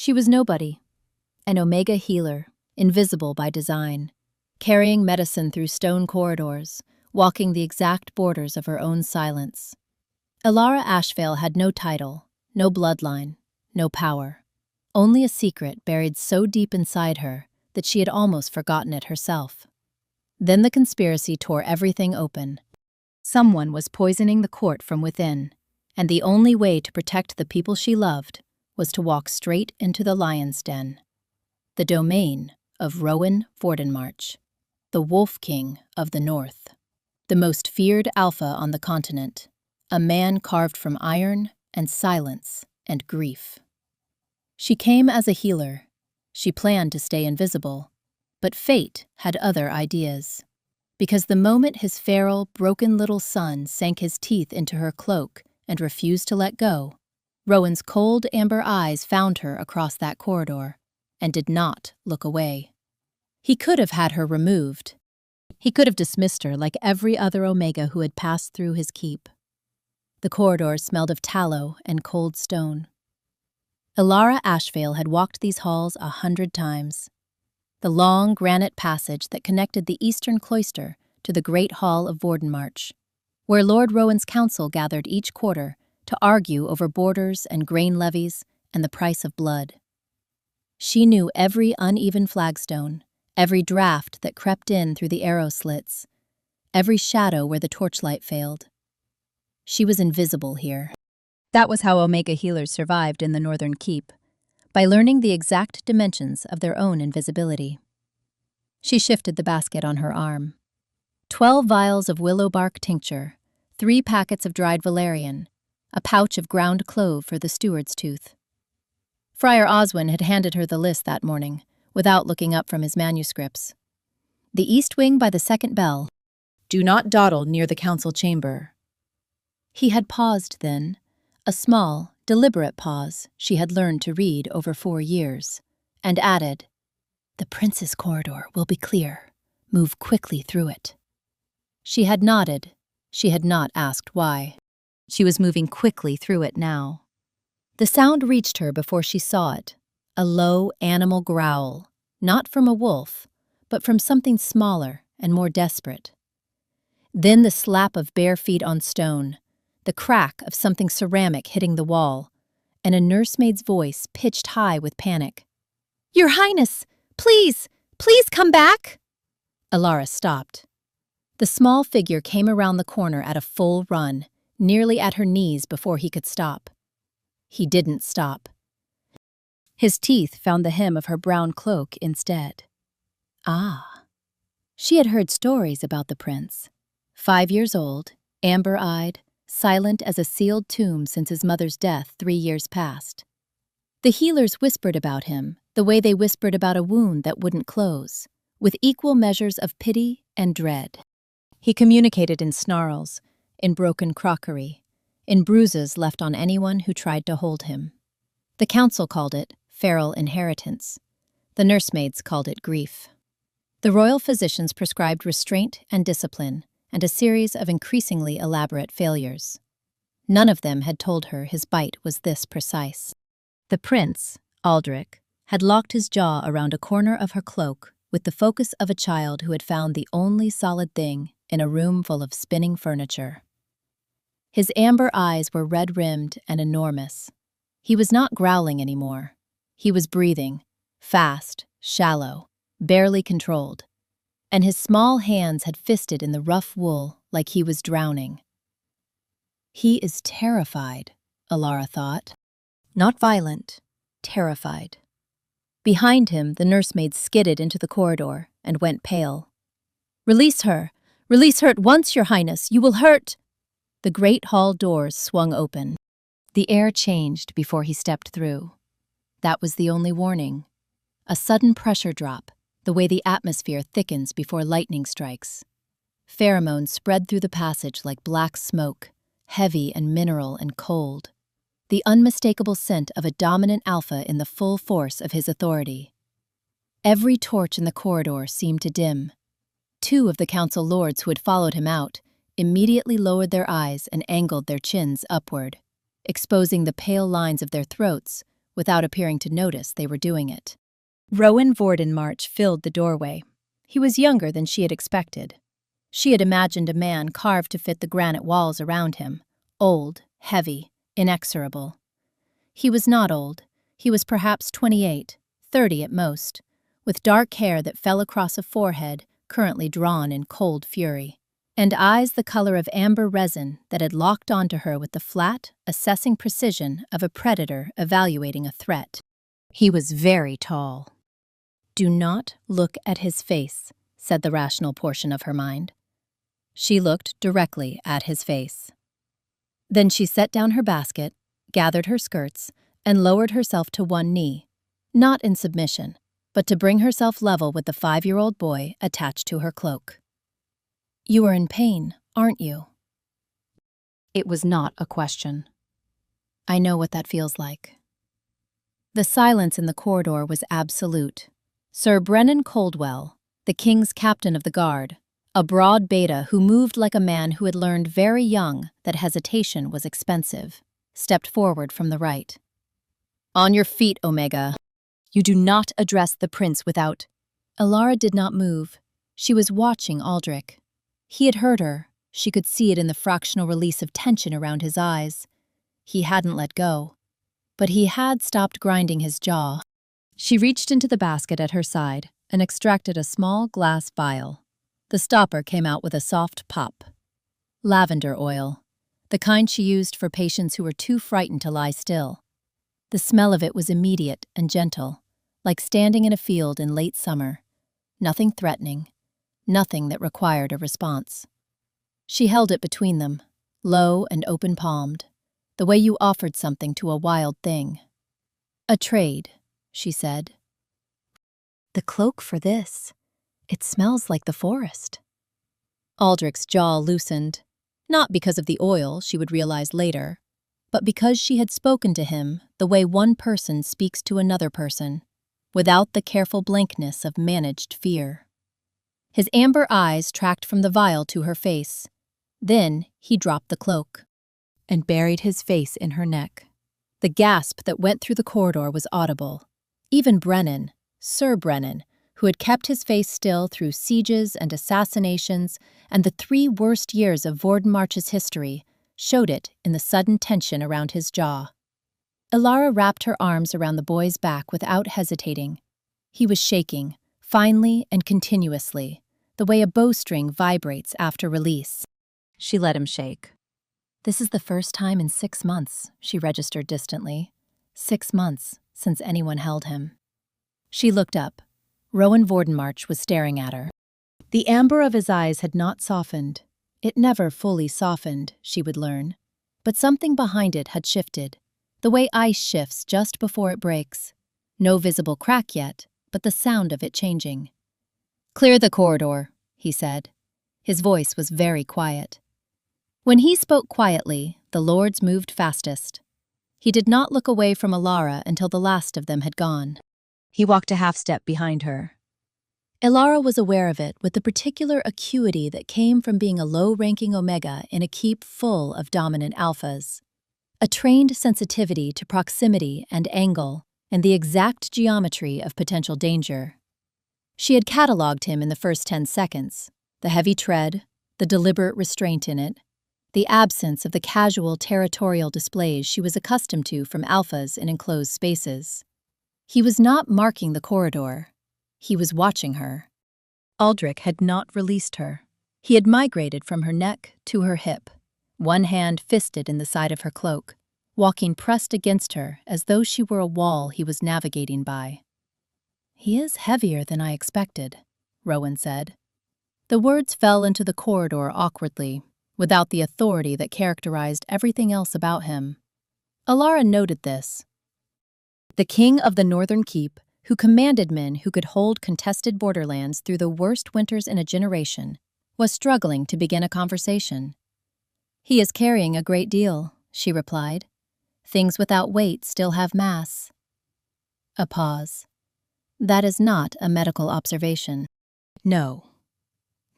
She was nobody, an Omega healer, invisible by design, carrying medicine through stone corridors, walking the exact borders of her own silence. Elara Ashvale had no title, no bloodline, no power. Only a secret buried so deep inside her that she had almost forgotten it herself. Then the conspiracy tore everything open. Someone was poisoning the court from within, and the only way to protect the people she loved was to walk straight into the lion's den. The domain of Rowan Vordenmarch, the Wolf King of the North, the most feared alpha on the continent, a man carved from iron and silence and grief. She came as a healer. She planned to stay invisible, but fate had other ideas. Because the moment his feral, broken little son sank his teeth into her cloak and refused to let go, Rowan's cold amber eyes found her across that corridor and did not look away. He could have had her removed. He could have dismissed her like every other Omega who had passed through his keep. The corridor smelled of tallow and cold stone. Elara Ashvale had walked these halls 100 times. The long granite passage that connected the eastern cloister to the Great Hall of Vordenmarch, where Lord Rowan's council gathered each quarter to argue over borders and grain levies and the price of blood. She knew every uneven flagstone, every draft that crept in through the arrow slits, every shadow where the torchlight failed. She was invisible here. That was how Omega healers survived in the Northern Keep, by learning the exact dimensions of their own invisibility. She shifted the basket on her arm. 12 vials of willow bark tincture, 3 packets of dried valerian, a pouch of ground clove for the steward's tooth. Friar Oswin had handed her the list that morning, without looking up from his manuscripts. The east wing by the second bell. Do not dawdle near the council chamber. He had paused then, a small, deliberate pause she had learned to read over 4 years, and added, "The prince's corridor will be clear. Move quickly through it." She had nodded. She had not asked why. She was moving quickly through it now. The sound reached her before she saw it, a low animal growl, not from a wolf, but from something smaller and more desperate. Then the slap of bare feet on stone, the crack of something ceramic hitting the wall, and a nursemaid's voice pitched high with panic. "Your Highness, please, please come back!" Elara stopped. The small figure came around the corner at a full run, nearly at her knees before he could stop. He didn't stop. His teeth found the hem of her brown cloak instead. Ah. She had heard stories about the prince. 5 years old, amber-eyed, silent as a sealed tomb since his mother's death 3 years past. The healers whispered about him the way they whispered about a wound that wouldn't close, with equal measures of pity and dread. He communicated in snarls, in broken crockery, in bruises left on anyone who tried to hold him. The council called it feral inheritance. The nursemaids called it grief. The royal physicians prescribed restraint and discipline, and a series of increasingly elaborate failures. None of them had told her his bite was this precise. The prince, Aldrich, had locked his jaw around a corner of her cloak with the focus of a child who had found the only solid thing in a room full of spinning furniture. His amber eyes were red-rimmed and enormous. He was not growling anymore. He was breathing, fast, shallow, barely controlled, and his small hands had fisted in the rough wool like he was drowning. He is terrified, Elara thought. Not violent, terrified. Behind him, the nursemaid skidded into the corridor and went pale. "Release her! Release her at once, Your Highness! You will hurt—" The great hall doors swung open. The air changed before he stepped through. That was the only warning. A sudden pressure drop, the way the atmosphere thickens before lightning strikes. Pheromones spread through the passage like black smoke, heavy and mineral and cold. The unmistakable scent of a dominant alpha in the full force of his authority. Every torch in the corridor seemed to dim. 2 of the council lords who had followed him out immediately lowered their eyes and angled their chins upward, exposing the pale lines of their throats without appearing to notice they were doing it. Rowan Vordenmarch filled the doorway. He was younger than she had expected. She had imagined a man carved to fit the granite walls around him, old, heavy, inexorable. He was not old. He was perhaps 28, 30 at most, with dark hair that fell across a forehead currently drawn in cold fury, and eyes the color of amber resin that had locked onto her with the flat, assessing precision of a predator evaluating a threat. He was very tall. "Do not look at his face," said the rational portion of her mind. She looked directly at his face. Then she set down her basket, gathered her skirts, and lowered herself to one knee, not in submission, but to bring herself level with the 5-year-old boy attached to her cloak. "You are in pain, aren't you?" It was not a question. "I know what that feels like." The silence in the corridor was absolute. Sir Brennan Coldwell, the King's captain of the guard, a broad beta who moved like a man who had learned very young that hesitation was expensive, stepped forward from the right. "On your feet, Omega. You do not address the prince without—" Alara did not move. She was watching Aldrich. He had heard her. She could see it in the fractional release of tension around his eyes. He hadn't let go, but he had stopped grinding his jaw. She reached into the basket at her side and extracted a small glass vial. The stopper came out with a soft pop. Lavender oil, the kind she used for patients who were too frightened to lie still. The smell of it was immediate and gentle, like standing in a field in late summer. Nothing threatening, nothing that required a response. She held it between them, low and open-palmed, the way you offered something to a wild thing. "A trade," she said. "The cloak for this. It smells like the forest." Aldrich's jaw loosened, not because of the oil, she would realize later, but because she had spoken to him the way one person speaks to another person, without the careful blankness of managed fear. His amber eyes tracked from the vial to her face. Then he dropped the cloak and buried his face in her neck. The gasp that went through the corridor was audible. Even Brennan, Sir Brennan, who had kept his face still through sieges and assassinations and the 3 worst years of Vordenmarch's history, showed it in the sudden tension around his jaw. Alara wrapped her arms around the boy's back without hesitating. He was shaking, finely and continuously, the way a bowstring vibrates after release. She let him shake. "This is the first time in 6 months," she registered distantly. 6 months since anyone held him. She looked up. Rowan Vordenmarch was staring at her. The amber of his eyes had not softened. It never fully softened, she would learn. But something behind it had shifted, the way ice shifts just before it breaks. No visible crack yet, but the sound of it changing. "Clear the corridor," he said. His voice was very quiet. When he spoke quietly, the lords moved fastest. He did not look away from Alara until the last of them had gone. He walked a half-step behind her. Alara was aware of it with the particular acuity that came from being a low-ranking Omega in a keep full of dominant alphas. A trained sensitivity to proximity and angle and the exact geometry of potential danger. She had catalogued him in the first 10 seconds, the heavy tread, the deliberate restraint in it, the absence of the casual territorial displays she was accustomed to from alphas in enclosed spaces. He was not marking the corridor. He was watching her. Aldrich had not released her. He had migrated from her neck to her hip, one hand fisted in the side of her cloak, walking pressed against her as though she were a wall he was navigating by. "He is heavier than I expected," Rowan said. The words fell into the corridor awkwardly, without the authority that characterized everything else about him. Alara noted this. The king of the Northern Keep, who commanded men who could hold contested borderlands through the worst winters in a generation, was struggling to begin a conversation. "He is carrying a great deal," she replied. "Things without weight still have mass." A pause. "That is not a medical observation." "No."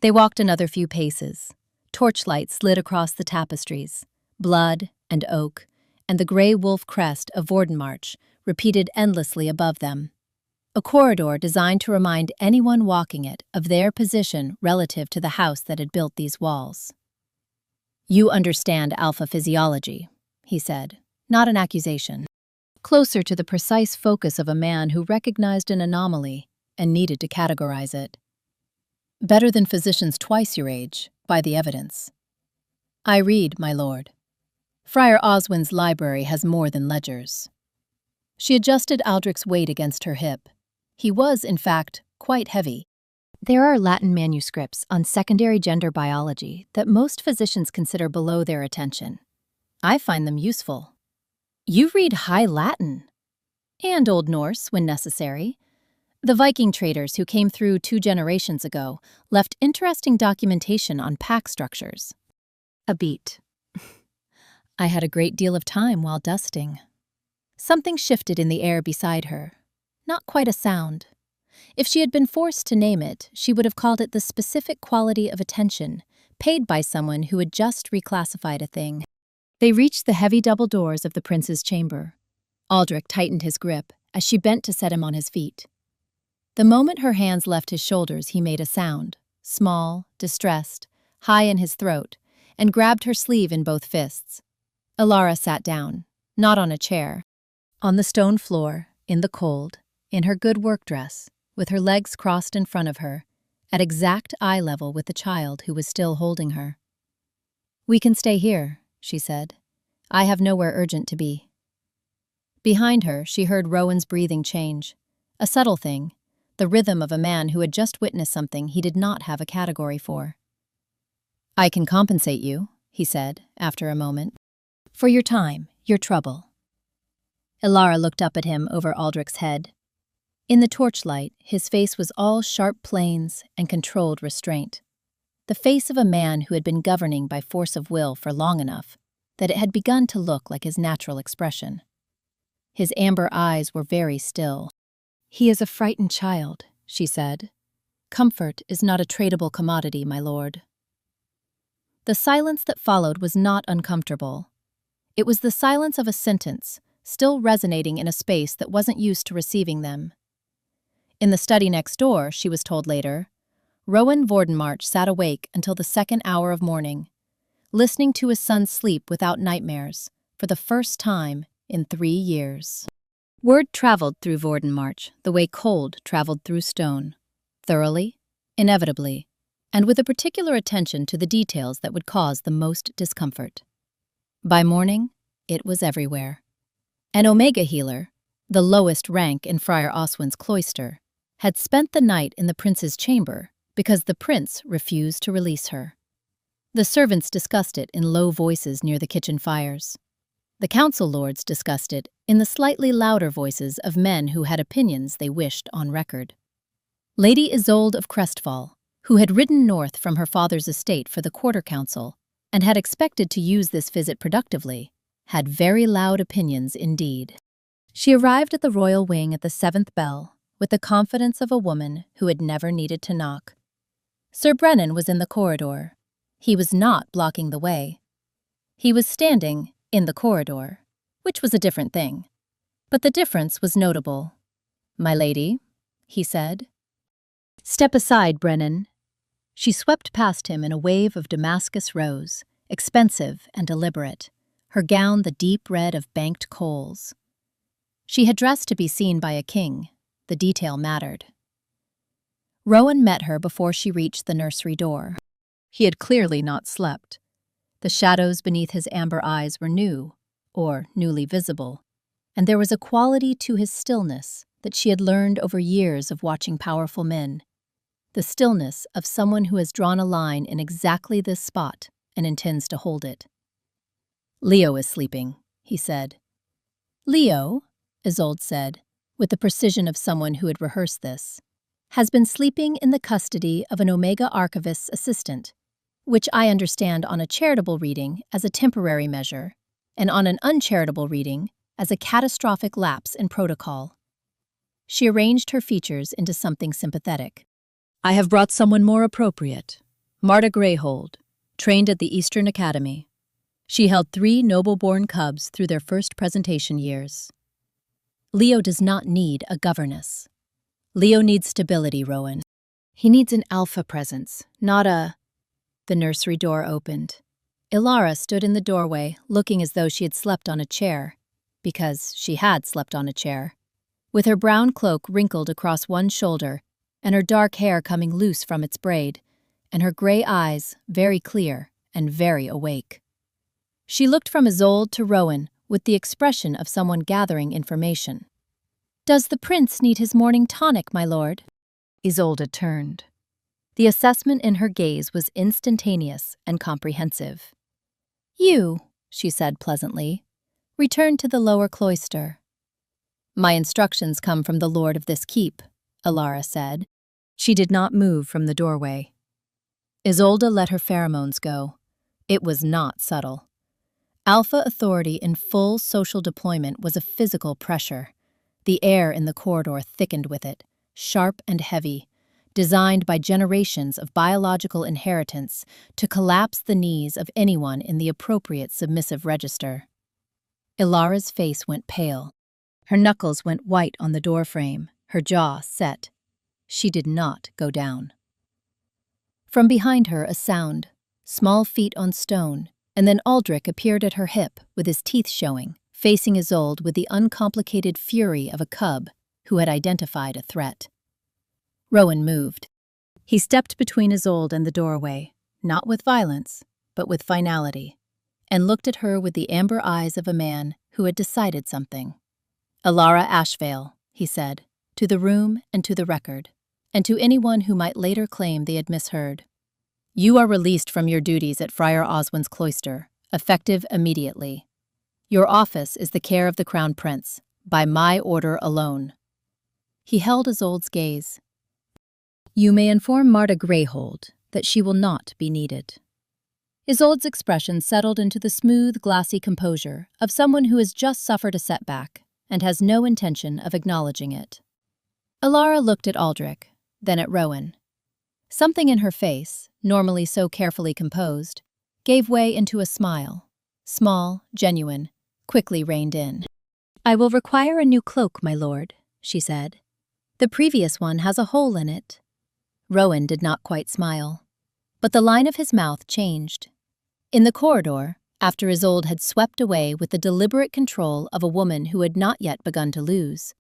They walked another few paces. Torchlight slid across the tapestries, blood and oak, and the gray wolf crest of Vordenmarch repeated endlessly above them. A corridor designed to remind anyone walking it of their position relative to the house that had built these walls. "You understand alpha physiology," he said, not an accusation. Closer to the precise focus of a man who recognized an anomaly and needed to categorize it. "Better than physicians twice your age, by the evidence." "I read, my lord. Friar Oswin's library has more than ledgers." She adjusted Aldrich's weight against her hip. He was, in fact, quite heavy. "There are Latin manuscripts on secondary gender biology that most physicians consider below their attention. I find them useful." "You read High Latin." "And Old Norse, when necessary. The Viking traders who came through 2 generations ago left interesting documentation on pack structures." A beat. "I had a great deal of time while dusting." Something shifted in the air beside her. Not quite a sound. If she had been forced to name it, she would have called it the specific quality of attention, paid by someone who had just reclassified a thing. They reached the heavy double doors of the prince's chamber. Aldrich tightened his grip as she bent to set him on his feet. The moment her hands left his shoulders, he made a sound, small, distressed, high in his throat, and grabbed her sleeve in both fists. Alara sat down, not on a chair, on the stone floor, in the cold, in her good work dress, with her legs crossed in front of her, at exact eye level with the child who was still holding her. "We can stay here," she said. "I have nowhere urgent to be." Behind her, she heard Rowan's breathing change. A subtle thing, the rhythm of a man who had just witnessed something he did not have a category for. "I can compensate you," he said, after a moment, "for your time, your trouble." Alara looked up at him over Aldrich's head. In the torchlight, his face was all sharp planes and controlled restraint. The face of a man who had been governing by force of will for long enough that it had begun to look like his natural expression. His amber eyes were very still. "He is a frightened child," she said. "Comfort is not a tradable commodity, my lord." The silence that followed was not uncomfortable. It was the silence of a sentence, still resonating in a space that wasn't used to receiving them. In the study next door, she was told later, Rowan Vordenmarch sat awake until the 2nd hour of morning, listening to his son sleep without nightmares, for the first time in 3 years. Word traveled through Vordenmarch the way cold traveled through stone, thoroughly, inevitably, and with a particular attention to the details that would cause the most discomfort. By morning, it was everywhere. An Omega healer, the lowest rank in Friar Oswin's cloister, had spent the night in the prince's chamber because the prince refused to release her. The servants discussed it in low voices near the kitchen fires. The council lords discussed it in the slightly louder voices of men who had opinions they wished on record. Lady Isolde of Crestfall, who had ridden north from her father's estate for the quarter council and had expected to use this visit productively, had very loud opinions indeed. She arrived at the royal wing at the 7th bell with the confidence of a woman who had never needed to knock. Sir Brennan was in the corridor. He was not blocking the way. He was standing in the corridor, which was a different thing. But the difference was notable. "My lady," he said. "Step aside, Brennan." She swept past him in a wave of Damascus rose, expensive and deliberate, her gown the deep red of banked coals. She had dressed to be seen by a king. The detail mattered. Rowan met her before she reached the nursery door. He had clearly not slept. The shadows beneath his amber eyes were new, or newly visible, and there was a quality to his stillness that she had learned over years of watching powerful men. The stillness of someone who has drawn a line in exactly this spot and intends to hold it. "Leo is sleeping," he said. "Leo," Isolde said, with the precision of someone who had rehearsed this, "has been sleeping in the custody of an Omega archivist's assistant, which I understand on a charitable reading as a temporary measure, and on an uncharitable reading as a catastrophic lapse in protocol." She arranged her features into something sympathetic. "I have brought someone more appropriate. Marta Greyhold, trained at the Eastern Academy. She held 3 noble-born cubs through their first presentation years." Leo does not need a governess. Leo needs stability, Rowan. He needs an alpha presence, not a... The nursery door opened. Ilara stood in the doorway, looking as though she had slept on a chair, because she had slept on a chair, with her brown cloak wrinkled across one shoulder and her dark hair coming loose from its braid, and her gray eyes very clear and very awake. She looked from Isolde to Rowan with the expression of someone gathering information. "Does the prince need his morning tonic, my lord?" Isolde turned. The assessment in her gaze was instantaneous and comprehensive. "You," she said pleasantly, "return to the lower cloister." "My instructions come from the lord of this keep," Ilara said. She did not move from the doorway. Isolde let her pheromones go. It was not subtle. Alpha authority in full social deployment was a physical pressure. The air in the corridor thickened with it, sharp and heavy, designed by generations of biological inheritance to collapse the knees of anyone in the appropriate submissive register. Ilara's face went pale. Her knuckles went white on the doorframe, her jaw set. She did not go down. From behind her a sound, small feet on stone, and then Aldrich appeared at her hip with his teeth showing, facing Isolde with the uncomplicated fury of a cub who had identified a threat. Rowan moved. He stepped between Isolde and the doorway, not with violence, but with finality, and looked at her with the amber eyes of a man who had decided something. "Ilara Ashvale," he said, to the room and to the record, and to anyone who might later claim they had misheard. "You are released from your duties at Friar Oswin's cloister, effective immediately. Your office is the care of the Crown Prince, by my order alone." He held Isolde's gaze. "You may inform Marta Greyhold that she will not be needed." Isolde's expression settled into the smooth, glassy composure of someone who has just suffered a setback and has no intention of acknowledging it. Ilara looked at Aldrich, then at Rowan. Something in her face, normally so carefully composed, gave way into a smile, small, genuine, quickly reined in. "I will require a new cloak, my lord," she said. "The previous one has a hole in it." Rowan did not quite smile, but the line of his mouth changed. In the corridor, after Isolde had swept away with the deliberate control of a woman who had not yet begun to lose,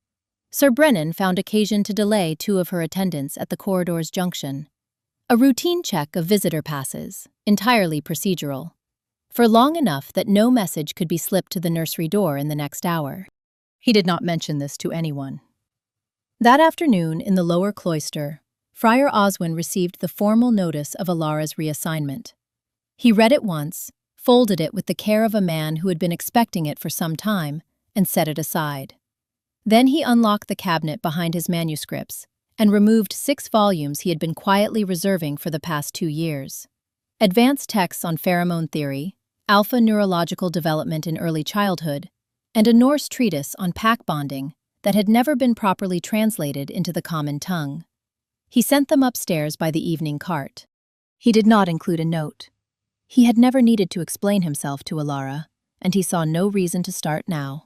Sir Brennan found occasion to delay two of her attendants at the corridor's junction. A routine check of visitor passes, entirely procedural, for long enough that no message could be slipped to the nursery door in the next hour. He did not mention this to anyone. That afternoon in the lower cloister, Friar Oswin received the formal notice of Ilara's reassignment. He read it once, folded it with the care of a man who had been expecting it for some time, and set it aside. Then he unlocked the cabinet behind his manuscripts and removed 6 volumes he had been quietly reserving for the past 2 years. Advanced texts on pheromone theory, alpha neurological development in early childhood, and a Norse treatise on pack bonding that had never been properly translated into the common tongue. He sent them upstairs by the evening cart. He did not include a note. He had never needed to explain himself to Ilara, and he saw no reason to start now.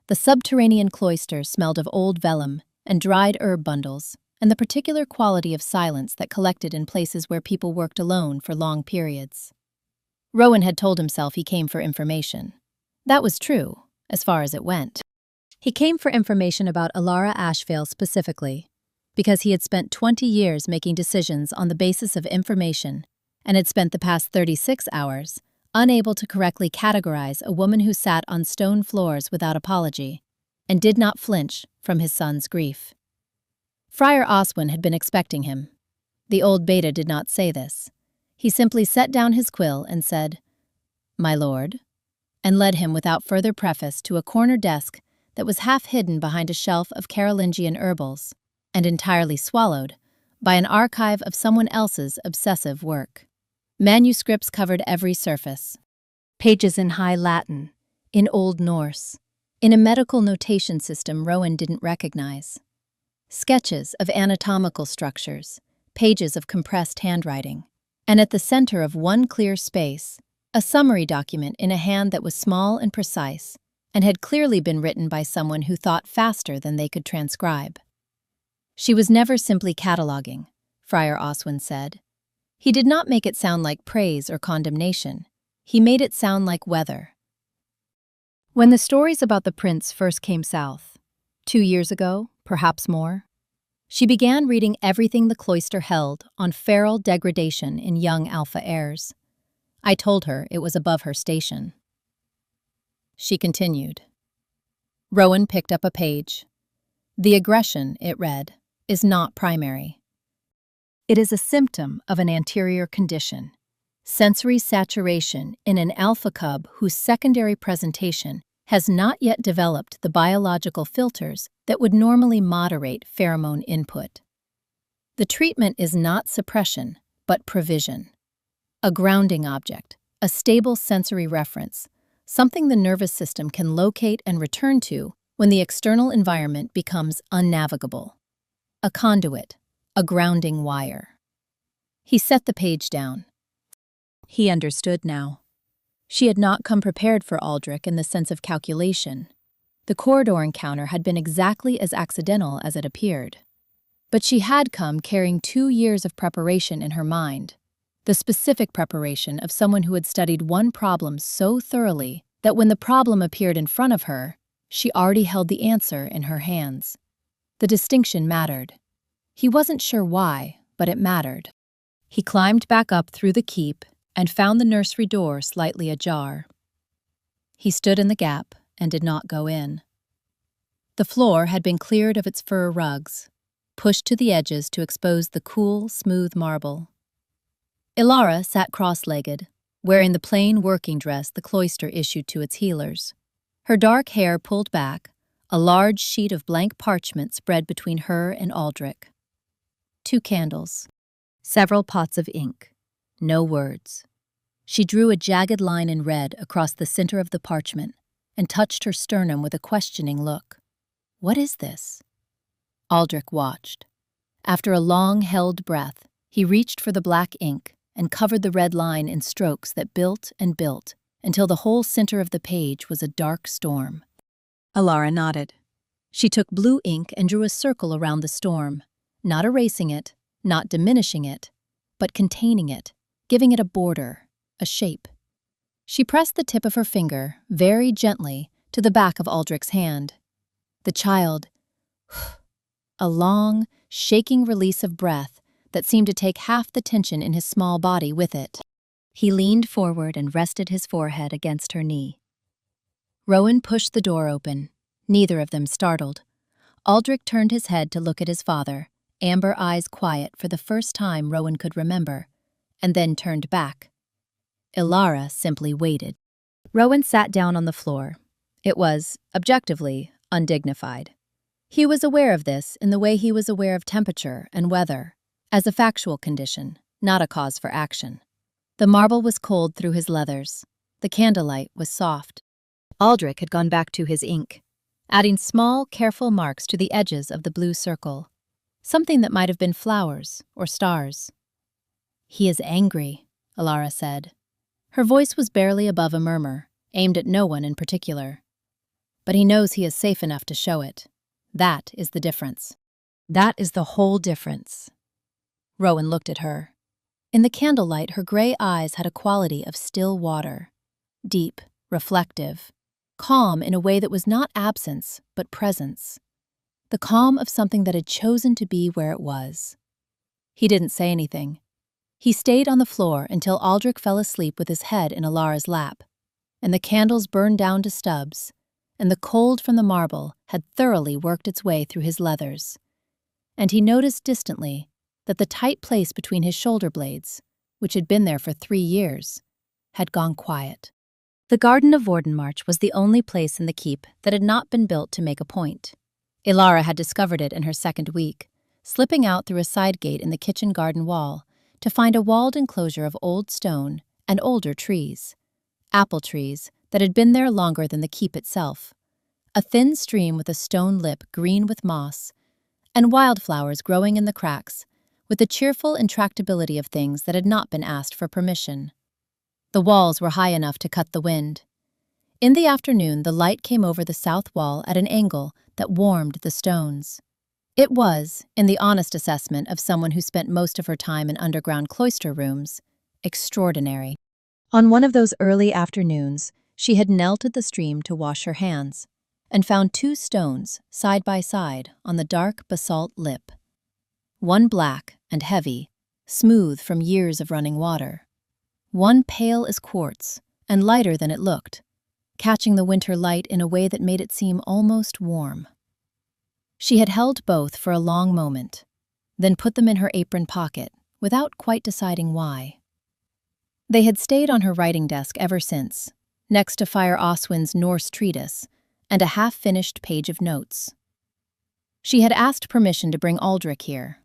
The subterranean cloister smelled of old vellum and dried herb bundles, and the particular quality of silence that collected in places where people worked alone for long periods. Rowan had told himself he came for information. That was true, as far as it went. He came for information about Ilara Ashvale specifically, because he had spent 20 years making decisions on the basis of information and had spent the past 36 hours unable to correctly categorize a woman who sat on stone floors without apology and did not flinch from his son's grief. Friar Oswin had been expecting him. The old beta did not say this. He simply set down his quill and said, "My lord," and led him without further preface to a corner desk that was half hidden behind a shelf of Carolingian herbals and entirely swallowed by an archive of someone else's obsessive work. Manuscripts covered every surface. Pages in High Latin, in Old Norse, in a medical notation system Rowan didn't recognize. Sketches of anatomical structures, pages of compressed handwriting, and at the center of one clear space, a summary document in a hand that was small and precise, and had clearly been written by someone who thought faster than they could transcribe. She was never simply cataloging, Friar Oswin said. He did not make it sound like praise or condemnation. He made it sound like weather. When the stories about the prince first came south, 2 years ago, perhaps more, she began reading everything the cloister held on feral degradation in young alpha heirs. I told her it was above her station. She continued. Rowan picked up a page. The aggression, it read, is not primary. It is a symptom of an anterior condition, sensory saturation in an alpha cub whose secondary presentation has not yet developed the biological filters that would normally moderate pheromone input. The treatment is not suppression, but provision. A grounding object, a stable sensory reference, something the nervous system can locate and return to when the external environment becomes unnavigable. A conduit, a grounding wire. He set the page down. He understood now. She had not come prepared for Aldrich in the sense of calculation. The corridor encounter had been exactly as accidental as it appeared. But she had come carrying 2 years of preparation in her mind, the specific preparation of someone who had studied one problem so thoroughly that when the problem appeared in front of her, she already held the answer in her hands. The distinction mattered. He wasn't sure why, but it mattered. He climbed back up through the keep and found the nursery door slightly ajar. He stood in the gap and did not go in. The floor had been cleared of its fur rugs, pushed to the edges to expose the cool, smooth marble. Ilara sat cross-legged, wearing the plain working dress the cloister issued to its healers. Her dark hair pulled back, a large sheet of blank parchment spread between her and Aldrich. 2 candles. Several pots of ink. No words. She drew a jagged line in red across the center of the parchment and touched her sternum with a questioning look. What is this? Aldrich watched. After a long-held breath, he reached for the black ink and covered the red line in strokes that built and built until the whole center of the page was a dark storm. Ilara nodded. She took blue ink and drew a circle around the storm, not erasing it, not diminishing it, but containing it, giving it a border, a shape. She pressed the tip of her finger, very gently, to the back of Aldrich's hand. The child, a long, shaking release of breath that seemed to take half the tension in his small body with it. He leaned forward and rested his forehead against her knee. Rowan pushed the door open, neither of them startled. Aldrich turned his head to look at his father, amber eyes quiet for the first time Rowan could remember, and then turned back. Ilara simply waited. Rowan sat down on the floor. It was, objectively, undignified. He was aware of this in the way he was aware of temperature and weather, as a factual condition, not a cause for action. The marble was cold through his leathers. The candlelight was soft. Aldrich had gone back to his ink, adding small, careful marks to the edges of the blue circle, something that might have been flowers or stars. He is angry, Ilara said. Her voice was barely above a murmur, aimed at no one in particular. But he knows he is safe enough to show it. That is the difference. That is the whole difference. Rowan looked at her. In the candlelight, her gray eyes had a quality of still water, deep, reflective, calm in a way that was not absence, but presence. The calm of something that had chosen to be where it was. He didn't say anything. He stayed on the floor until Aldrich fell asleep with his head in Ilara's lap, and the candles burned down to stubs, and the cold from the marble had thoroughly worked its way through his leathers. And he noticed distantly that the tight place between his shoulder blades, which had been there for 3 years, had gone quiet. The Garden of Vordenmarch was the only place in the keep that had not been built to make a point. Ilara had discovered it in her second week, slipping out through a side gate in the kitchen garden wall to find a walled enclosure of old stone and older trees, apple trees that had been there longer than the keep itself, a thin stream with a stone lip green with moss, and wildflowers growing in the cracks with the cheerful intractability of things that had not been asked for permission. The walls were high enough to cut the wind. In the afternoon, the light came over the south wall at an angle that warmed the stones. It was, in the honest assessment of someone who spent most of her time in underground cloister rooms, extraordinary. On one of those early afternoons, she had knelt at the stream to wash her hands and found two stones side by side on the dark basalt lip. One black and heavy, smooth from years of running water. One pale as quartz and lighter than it looked, catching the winter light in a way that made it seem almost warm. She had held both for a long moment, then put them in her apron pocket without quite deciding why. They had stayed on her writing desk ever since, next to Friar Oswin's Norse treatise and a half-finished page of notes. She had asked permission to bring Aldrich here.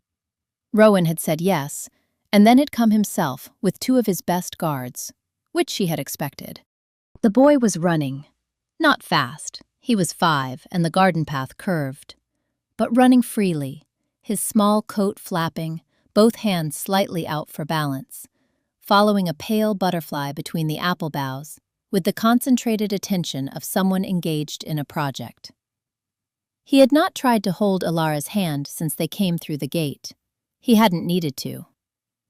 Rowan had said yes, and then had come himself with two of his best guards, which she had expected. The boy was running. Not fast. He was 5, and the garden path curved. But running freely, his small coat flapping, both hands slightly out for balance, following a pale butterfly between the apple boughs, with the concentrated attention of someone engaged in a project. He had not tried to hold Alara's hand since they came through the gate. He hadn't needed to.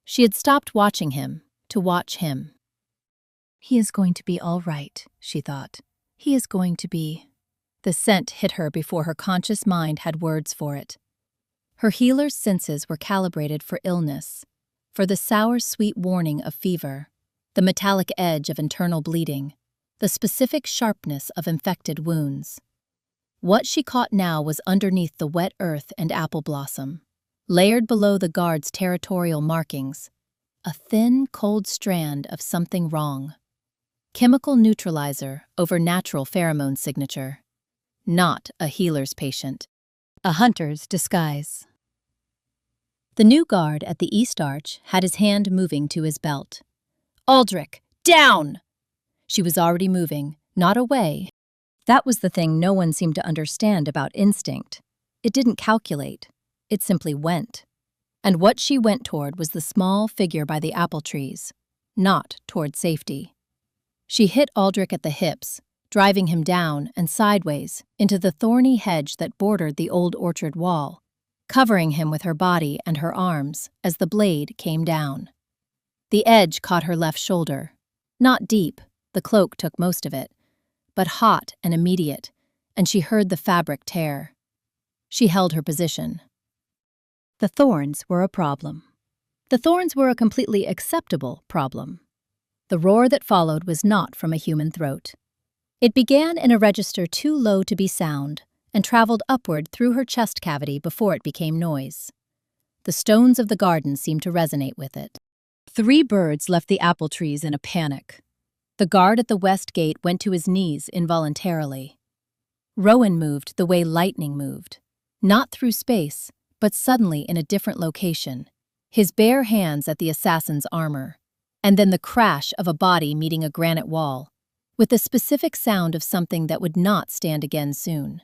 She had stopped watching him to watch him. He is going to be all right, she thought. He is going to be... The scent hit her before her conscious mind had words for it. Her healer's senses were calibrated for illness, for the sour-sweet warning of fever, the metallic edge of internal bleeding, the specific sharpness of infected wounds. What she caught now was underneath the wet earth and apple blossom, layered below the guard's territorial markings, a thin, cold strand of something wrong. Chemical neutralizer over natural pheromone signature. Not a healer's patient. A hunter's disguise. The new guard at the east arch had his hand moving to his belt. Aldrich, down! She was already moving, not away. That was the thing no one seemed to understand about instinct. It didn't calculate. It simply went. And what she went toward was the small figure by the apple trees, not toward safety. She hit Aldrich at the hips, driving him down and sideways into the thorny hedge that bordered the old orchard wall, covering him with her body and her arms as the blade came down. The edge caught her left shoulder. Not deep, the cloak took most of it, but hot and immediate, and she heard the fabric tear. She held her position. The thorns were a problem. The thorns were a completely acceptable problem. The roar that followed was not from a human throat. It began in a register too low to be sound and traveled upward through her chest cavity before it became noise. The stones of the garden seemed to resonate with it. 3 birds left the apple trees in a panic. The guard at the west gate went to his knees involuntarily. Rowan moved the way lightning moved, not through space, but suddenly in a different location, his bare hands at the assassin's armor, and then the crash of a body meeting a granite wall, with the specific sound of something that would not stand again soon.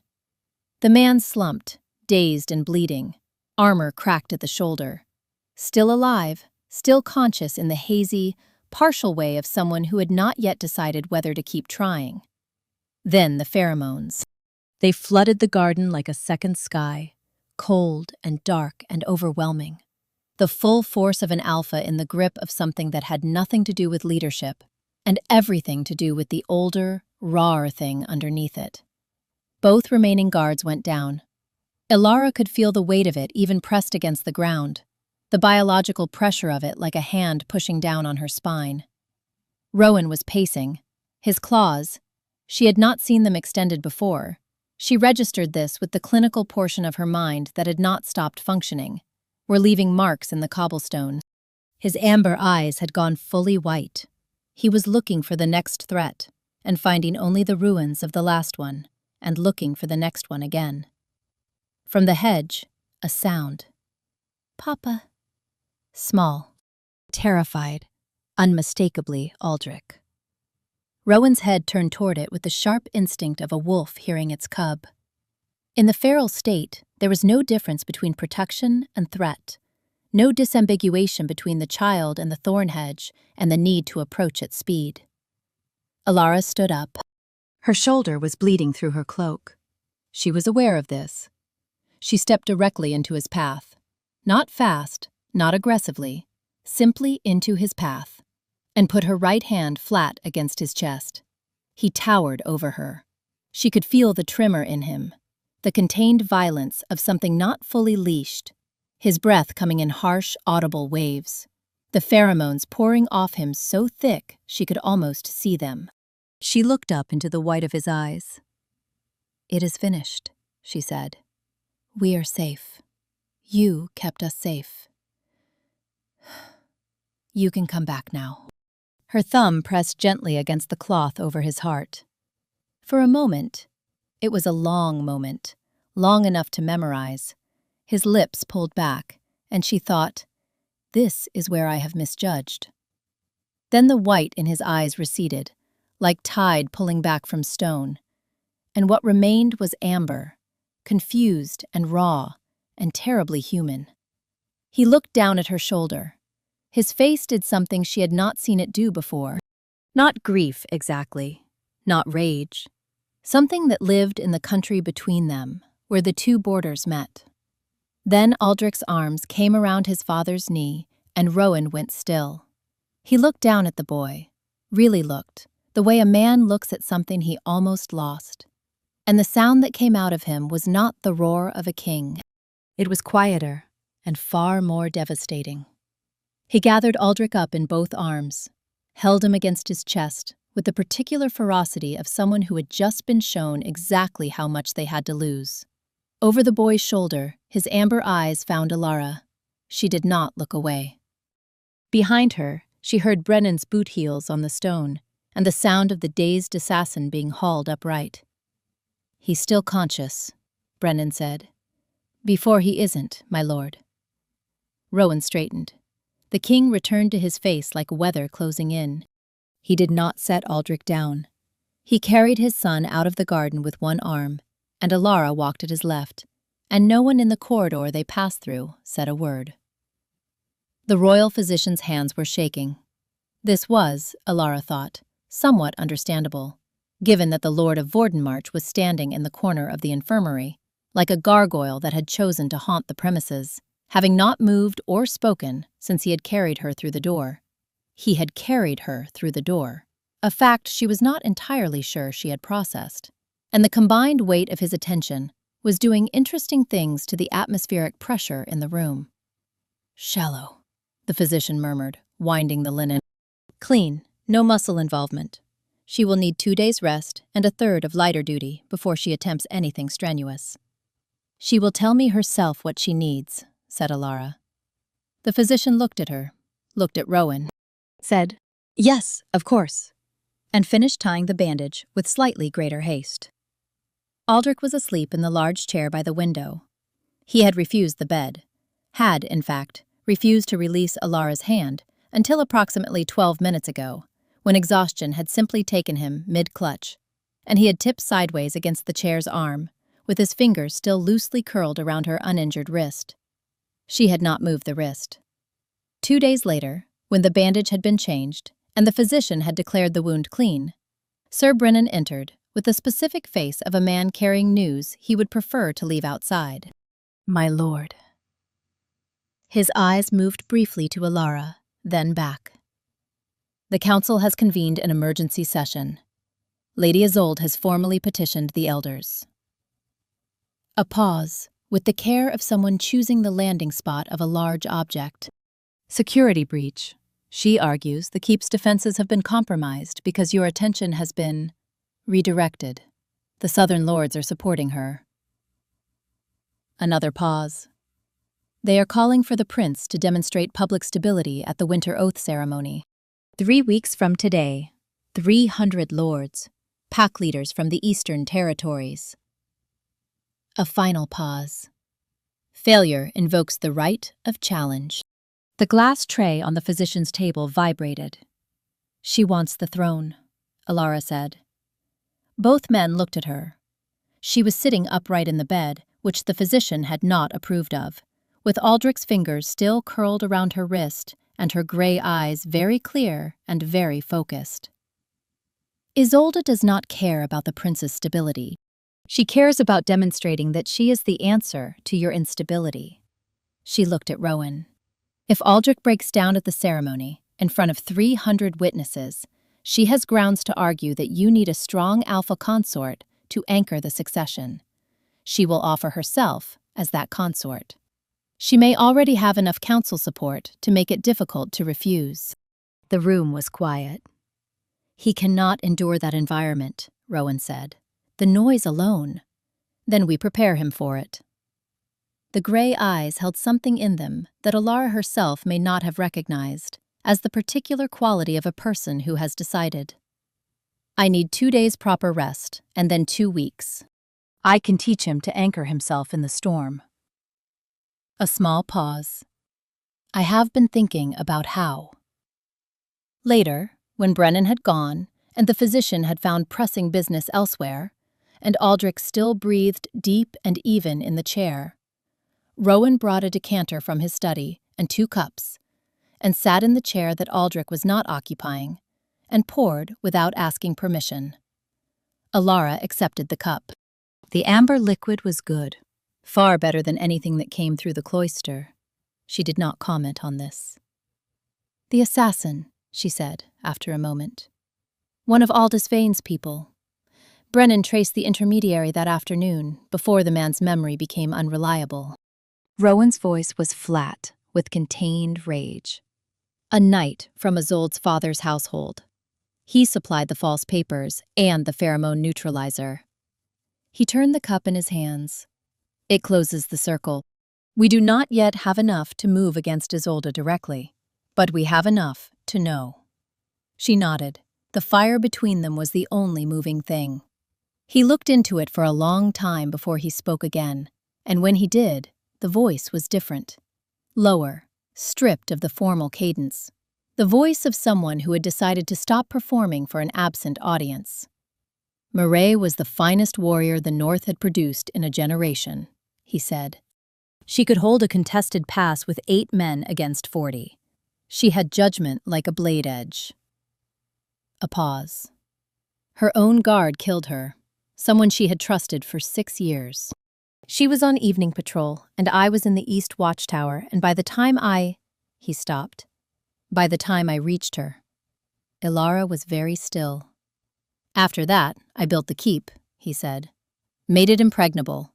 The man slumped, dazed and bleeding, armor cracked at the shoulder. Still alive, still conscious in the hazy, partial way of someone who had not yet decided whether to keep trying. Then the pheromones. They flooded the garden like a second sky, cold and dark and overwhelming. The full force of an alpha in the grip of something that had nothing to do with leadership, and everything to do with the older, rawer thing underneath it. Both remaining guards went down. Ilara could feel the weight of it even pressed against the ground, the biological pressure of it like a hand pushing down on her spine. Rowan was pacing. His claws, she had not seen them extended before. She registered this with the clinical portion of her mind that had not stopped functioning, were leaving marks in the cobblestone. His amber eyes had gone fully white. He was looking for the next threat, and finding only the ruins of the last one, and looking for the next one again. From the hedge, a sound. Papa. Small. Terrified. Unmistakably Aldrich. Rowan's head turned toward it with the sharp instinct of a wolf hearing its cub. In the feral state, there was no difference between protection and threat, no disambiguation between the child and the thorn hedge and the need to approach at speed. Alara stood up. Her shoulder was bleeding through her cloak. She was aware of this. She stepped directly into his path. Not fast, not aggressively, simply into his path, and put her right hand flat against his chest. He towered over her. She could feel the tremor in him, the contained violence of something not fully leashed, his breath coming in harsh, audible waves, the pheromones pouring off him so thick she could almost see them. She looked up into the white of his eyes. "It is finished," she said. "We are safe. You kept us safe. You can come back now." Her thumb pressed gently against the cloth over his heart. For a moment, it was a long moment, long enough to memorize, his lips pulled back, and she thought, "This is where I have misjudged." Then the white in his eyes receded, like tide pulling back from stone, and what remained was amber, confused and raw and terribly human. He looked down at her shoulder. His face did something she had not seen it do before. Not grief, exactly. Not rage. Something that lived in the country between them, where the two borders met. Then Aldrich's arms came around his father's knee, and Rowan went still. He looked down at the boy, really looked, the way a man looks at something he almost lost. And the sound that came out of him was not the roar of a king. It was quieter and far more devastating. He gathered Aldrich up in both arms, held him against his chest with the particular ferocity of someone who had just been shown exactly how much they had to lose. Over the boy's shoulder, his amber eyes found Alara. She did not look away. Behind her, she heard Brennan's boot heels on the stone and the sound of the dazed assassin being hauled upright. "He's still conscious," Brennan said. "Before he isn't, my lord." Rowan straightened. The king returned to his face like weather closing in. He did not set Aldrich down. He carried his son out of the garden with one arm, and Alara walked at his left, and no one in the corridor they passed through said a word. The royal physician's hands were shaking. This was, Alara thought, somewhat understandable, given that the Lord of Vordenmarch was standing in the corner of the infirmary, like a gargoyle that had chosen to haunt the premises, having not moved or spoken since he had carried her through the door. He had carried her through the door, a fact she was not entirely sure she had processed, and the combined weight of his attention was doing interesting things to the atmospheric pressure in the room. "Shallow," the physician murmured, winding the linen. "Clean, no muscle involvement. She will need 2 days' rest and a third of lighter duty before she attempts anything strenuous." "She will tell me herself what she needs," said Alara. The physician looked at her, looked at Rowan, said, "Yes, of course," and finished tying the bandage with slightly greater haste. Aldrich was asleep in the large chair by the window. He had refused the bed, had, in fact, refused to release Alara's hand until approximately 12 minutes ago, when exhaustion had simply taken him mid-clutch, and he had tipped sideways against the chair's arm, with his fingers still loosely curled around her uninjured wrist. She had not moved the wrist. 2 days later, when the bandage had been changed and the physician had declared the wound clean, Sir Brennan entered with the specific face of a man carrying news he would prefer to leave outside. "My lord." His eyes moved briefly to Alara, then back. "The council has convened an emergency session. Lady Isolde has formally petitioned the elders." A pause, with the care of someone choosing the landing spot of a large object. "Security breach. She argues the keep's defenses have been compromised because your attention has been redirected. The Southern Lords are supporting her." Another pause. "They are calling for the prince to demonstrate public stability at the Winter Oath ceremony. 3 weeks from today, 300 lords, pack leaders from the Eastern Territories." A final pause. "Failure invokes the right of challenge." The glass tray on the physician's table vibrated. "She wants the throne," Alara said. Both men looked at her. She was sitting upright in the bed, which the physician had not approved of, with Aldrich's fingers still curled around her wrist and her gray eyes very clear and very focused. Isolde does not care about the prince's stability. She cares about demonstrating that she is the answer to your instability. She looked at Rowan. If Aldrich breaks down at the ceremony, in front of 300 witnesses, she has grounds to argue that you need a strong alpha consort to anchor the succession. She will offer herself as that consort. She may already have enough council support to make it difficult to refuse. The room was quiet. He cannot endure that environment, Rowan said. The noise alone. Then we prepare him for it. The gray eyes held something in them that Alara herself may not have recognized as the particular quality of a person who has decided. I need 2 days proper rest, and then 2 weeks. I can teach him to anchor himself in the storm. A small pause. I have been thinking about how. Later, when Brennan had gone, and the physician had found pressing business elsewhere, and Aldrich still breathed deep and even in the chair, Rowan brought a decanter from his study and 2 cups, and sat in the chair that Aldrich was not occupying, and poured without asking permission. Alara accepted the cup. The amber liquid was good, far better than anything that came through the cloister. She did not comment on this. The assassin, she said, after a moment. One of Aldous Vane's people. Brennan traced the intermediary that afternoon, before the man's memory became unreliable. Rowan's voice was flat, with contained rage. A knight from Isolde's father's household. He supplied the false papers and the pheromone neutralizer. He turned the cup in his hands. It closes the circle. We do not yet have enough to move against Isolde directly, but we have enough to know. She nodded. The fire between them was the only moving thing. He looked into it for a long time before he spoke again, and when he did, the voice was different. Lower, stripped of the formal cadence. The voice of someone who had decided to stop performing for an absent audience. Murray was the finest warrior the North had produced in a generation, he said. She could hold a contested pass with 8 men against 40. She had judgment like a blade edge. A pause. Her own guard killed her, someone she had trusted for 6 years. She was on evening patrol, and I was in the East Watchtower, and by the time He stopped. By the time I reached her, Alara was very still. After that, I built the keep, he said. Made it impregnable.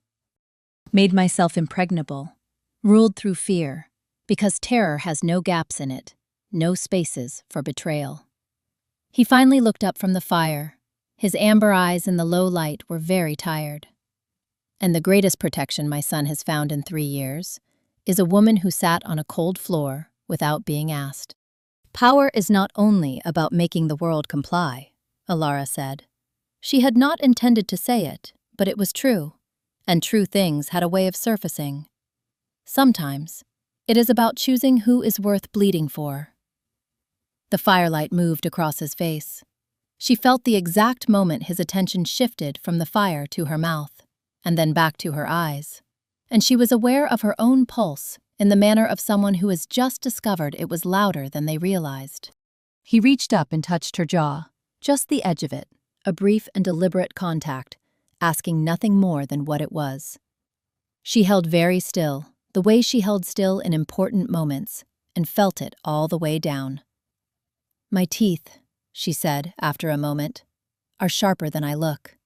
Made myself impregnable. Ruled through fear, because terror has no gaps in it, no spaces for betrayal. He finally looked up from the fire. His amber eyes in the low light were very tired. And the greatest protection my son has found in 3 years is a woman who sat on a cold floor without being asked. Power is not only about making the world comply, Alara said. She had not intended to say it, but it was true, and true things had a way of surfacing. Sometimes, it is about choosing who is worth bleeding for. The firelight moved across his face. She felt the exact moment his attention shifted from the fire to her mouth, and then back to her eyes, and she was aware of her own pulse in the manner of someone who has just discovered it was louder than they realized. He reached up and touched her jaw, just the edge of it, a brief and deliberate contact, asking nothing more than what it was. She held very still, the way she held still in important moments, and felt it all the way down. My teeth, she said after a moment, are sharper than I look.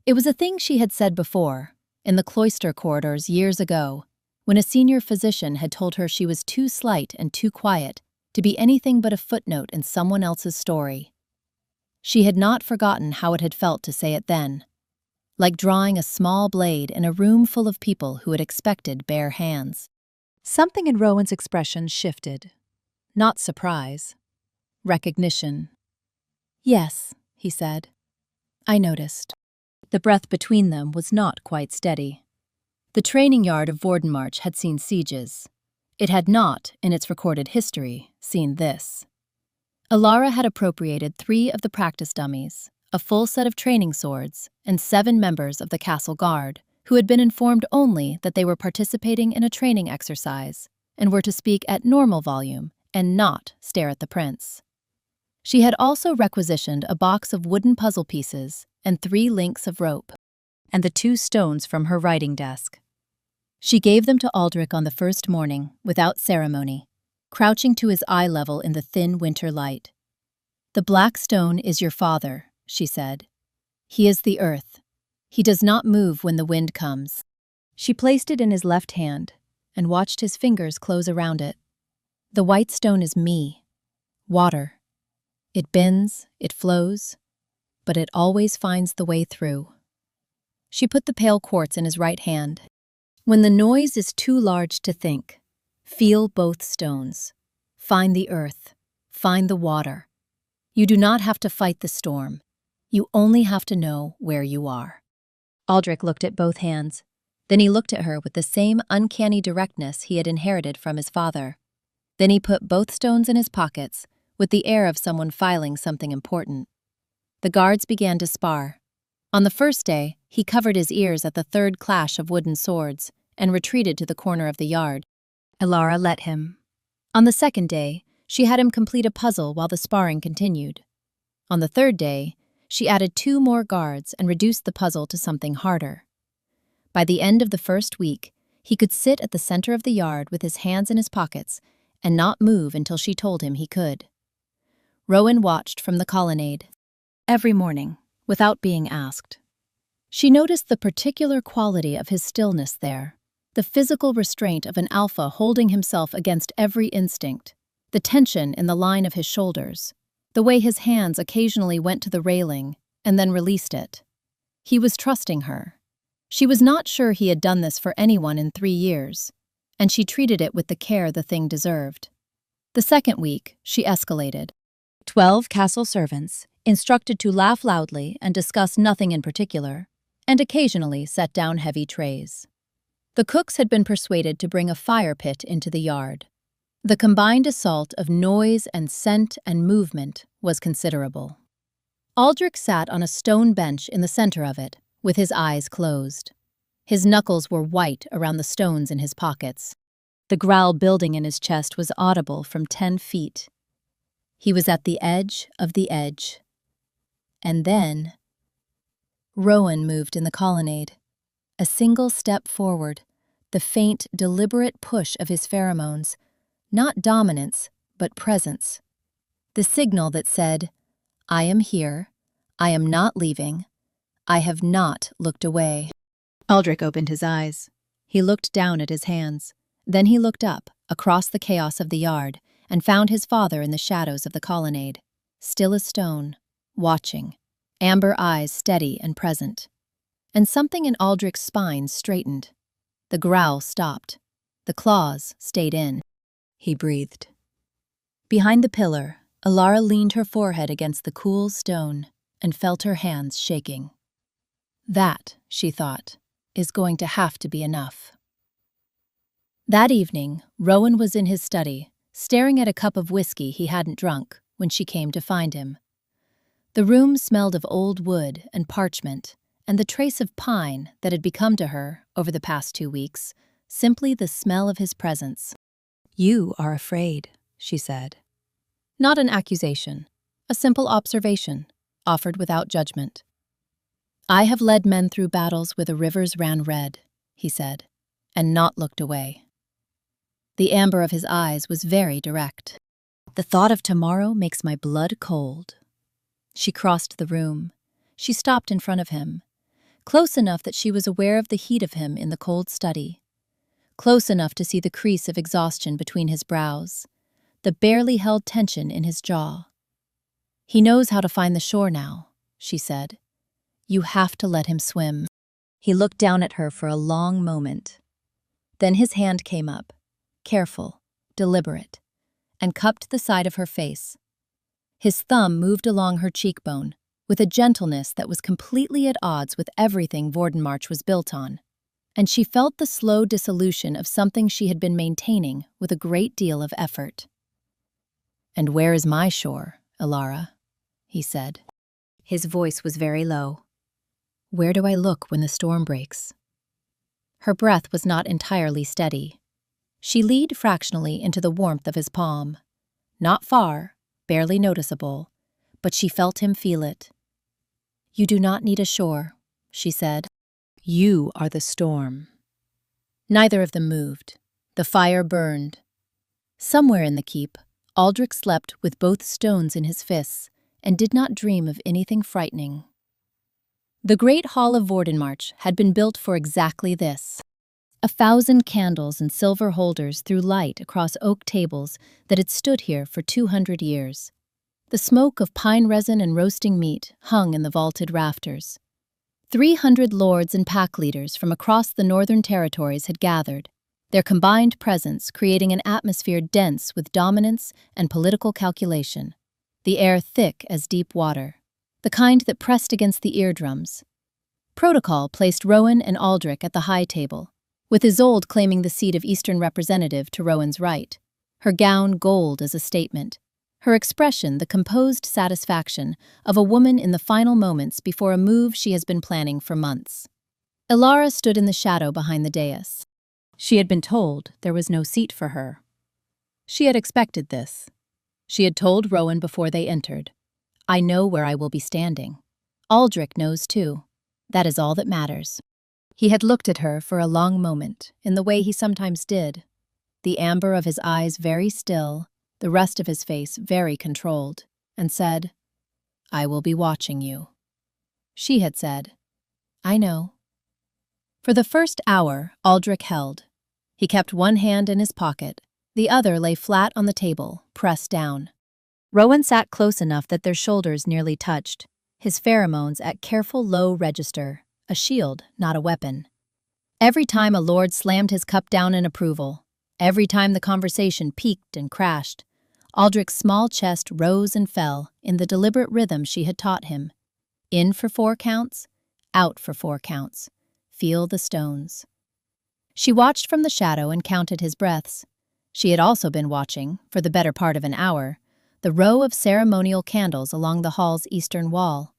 It was a thing she had said before, in the cloister corridors years ago, when a senior physician had told her she was too slight and too quiet to be anything but a footnote in someone else's story. She had not forgotten how it had felt to say it then, like drawing a small blade in a room full of people who had expected bare hands. Something in Rowan's expression shifted. Not surprise. Recognition. Yes, he said. I noticed. The breath between them was not quite steady. The training yard of Vordenmarch had seen sieges. It had not, in its recorded history, seen this. Alara had appropriated 3 of the practice dummies, a full set of training swords, and 7 members of the castle guard, who had been informed only that they were participating in a training exercise and were to speak at normal volume and not stare at the prince. She had also requisitioned a box of wooden puzzle pieces and 3 links of rope, and the 2 stones from her writing desk. She gave them to Aldrich on the first morning, without ceremony, crouching to his eye level in the thin winter light. "The black stone is your father," she said. "He is the earth. He does not move when the wind comes." She placed it in his left hand and watched his fingers close around it. "The white stone is me, water. It bends, it flows, but it always finds the way through." She put the pale quartz in his right hand. "When the noise is too large to think, feel both stones. Find the earth, find the water. You do not have to fight the storm. You only have to know where you are." Aldrich looked at both hands. Then he looked at her with the same uncanny directness he had inherited from his father. Then he put both stones in his pockets, with the air of someone filing something important. The guards began to spar. On the first day, he covered his ears at the third clash of wooden swords and retreated to the corner of the yard. Elara let him. On the second day, she had him complete a puzzle while the sparring continued. On the third day, she added 2 more guards and reduced the puzzle to something harder. By the end of the first week, he could sit at the center of the yard with his hands in his pockets and not move until she told him he could. Rowan watched from the colonnade every morning, without being asked. She noticed the particular quality of his stillness there, the physical restraint of an alpha holding himself against every instinct, the tension in the line of his shoulders, the way his hands occasionally went to the railing and then released it. He was trusting her. She was not sure he had done this for anyone in 3 years, and she treated it with the care the thing deserved. The second week, she escalated. 12 castle servants, instructed to laugh loudly and discuss nothing in particular, and occasionally set down heavy trays. The cooks had been persuaded to bring a fire pit into the yard. The combined assault of noise and scent and movement was considerable. Aldrich sat on a stone bench in the center of it, with his eyes closed. His knuckles were white around the stones in his pockets. The growl building in his chest was audible from 10 feet. He was at the edge of the edge. And then Rowan moved in the colonnade. A single step forward, the faint, deliberate push of his pheromones, not dominance, but presence. The signal that said, "I am here, I am not leaving, I have not looked away." Aldrich opened his eyes. He looked down at his hands. Then he looked up, across the chaos of the yard, and found his father in the shadows of the colonnade, still as stone, watching, amber eyes steady and present. And something in Aldrich's spine straightened. The growl stopped. The claws stayed in. He breathed. Behind the pillar, Elara leaned her forehead against the cool stone and felt her hands shaking. That, she thought, is going to have to be enough. That evening, Rowan was in his study, staring at a cup of whiskey he hadn't drunk when she came to find him. The room smelled of old wood and parchment, and the trace of pine that had become to her, over the past 2 weeks, simply the smell of his presence. "You are afraid," she said. Not an accusation, a simple observation, offered without judgment. "I have led men through battles where the rivers ran red," he said, and not looked away. The amber of his eyes was very direct. "The thought of tomorrow makes my blood cold." She crossed the room. She stopped in front of him, close enough that she was aware of the heat of him in the cold study, close enough to see the crease of exhaustion between his brows, the barely held tension in his jaw. "He knows how to find the shore now," she said. "You have to let him swim." He looked down at her for a long moment. Then his hand came up, careful, deliberate, and cupped the side of her face. His thumb moved along her cheekbone, with a gentleness that was completely at odds with everything Vordenmarch was built on, and she felt the slow dissolution of something she had been maintaining with a great deal of effort. "And where is my shore, Elara?" he said. His voice was very low. "Where do I look when the storm breaks?" Her breath was not entirely steady. She leaned fractionally into the warmth of his palm. Not far, barely noticeable, but she felt him feel it. "You do not need a shore," she said. "You are the storm." Neither of them moved. The fire burned. Somewhere in the keep, Aldrich slept with both stones in his fists and did not dream of anything frightening. The great hall of Vordenmarch had been built for exactly this. 1,000 candles and silver holders threw light across oak tables that had stood here for 200 years. The smoke of pine resin and roasting meat hung in the vaulted rafters. 300 lords and pack leaders from across the northern territories had gathered, their combined presence creating an atmosphere dense with dominance and political calculation, the air thick as deep water, the kind that pressed against the eardrums. Protocol placed Rowan and Aldrich at the high table, with Isolde claiming the seat of Eastern representative to Rowan's right, her gown gold as a statement, her expression the composed satisfaction of a woman in the final moments before a move she has been planning for months. Ilara stood in the shadow behind the dais. She had been told there was no seat for her. She had expected this. She had told Rowan before they entered, "I know where I will be standing." Aldrich knows too. That is all that matters. He had looked at her for a long moment, in the way he sometimes did, the amber of his eyes very still, the rest of his face very controlled, and said, "I will be watching you." She had said, "I know." For the first hour, Aldrich held. He kept one hand in his pocket, the other lay flat on the table, pressed down. Rowan sat close enough that their shoulders nearly touched, his pheromones at careful low register, a shield, not a weapon. Every time a lord slammed his cup down in approval, every time the conversation peaked and crashed, Aldrich's small chest rose and fell in the deliberate rhythm she had taught him. In for 4 counts, out for 4 counts. Feel the stones. She watched from the shadow and counted his breaths. She had also been watching, for the better part of an hour, the row of ceremonial candles along the hall's eastern wall.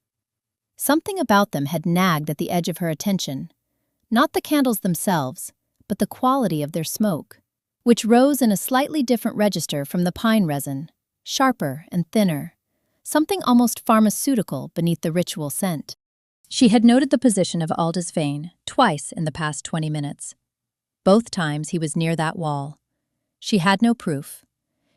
Something about them had nagged at the edge of her attention. Not the candles themselves, but the quality of their smoke, which rose in a slightly different register from the pine resin, sharper and thinner, something almost pharmaceutical beneath the ritual scent. She had noted the position of Aldous Vane twice in the past 20 minutes. Both times he was near that wall. She had no proof.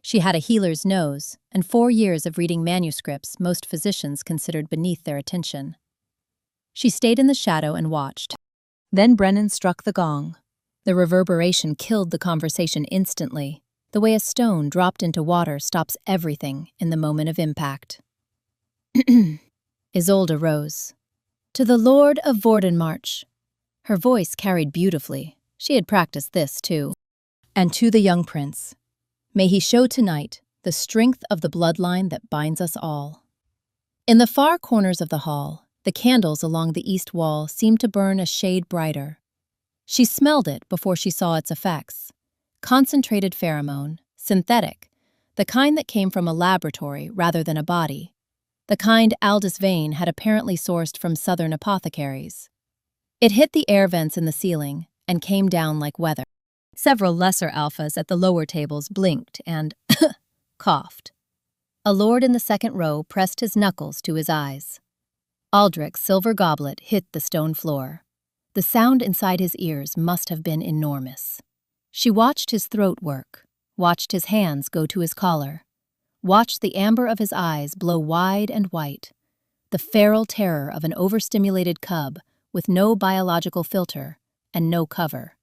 She had a healer's nose and 4 years of reading manuscripts most physicians considered beneath their attention. She stayed in the shadow and watched. Then Brennan struck the gong. The reverberation killed the conversation instantly, the way a stone dropped into water stops everything in the moment of impact. Isolde rose. "To the Lord of Vordenmarch." Her voice carried beautifully. She had practiced this, too. "And to the young prince. May he show tonight the strength of the bloodline that binds us all." In the far corners of the hall, the candles along the east wall seemed to burn a shade brighter. She smelled it before she saw its effects. Concentrated pheromone, synthetic, the kind that came from a laboratory rather than a body. The kind Aldous Vane had apparently sourced from southern apothecaries. It hit the air vents in the ceiling and came down like weather. Several lesser alphas at the lower tables blinked and coughed. A lord in the second row pressed his knuckles to his eyes. Aldrich's silver goblet hit the stone floor. The sound inside his ears must have been enormous. She watched his throat work, watched his hands go to his collar, watched the amber of his eyes blow wide and white, the feral terror of an overstimulated cub with no biological filter and no cover.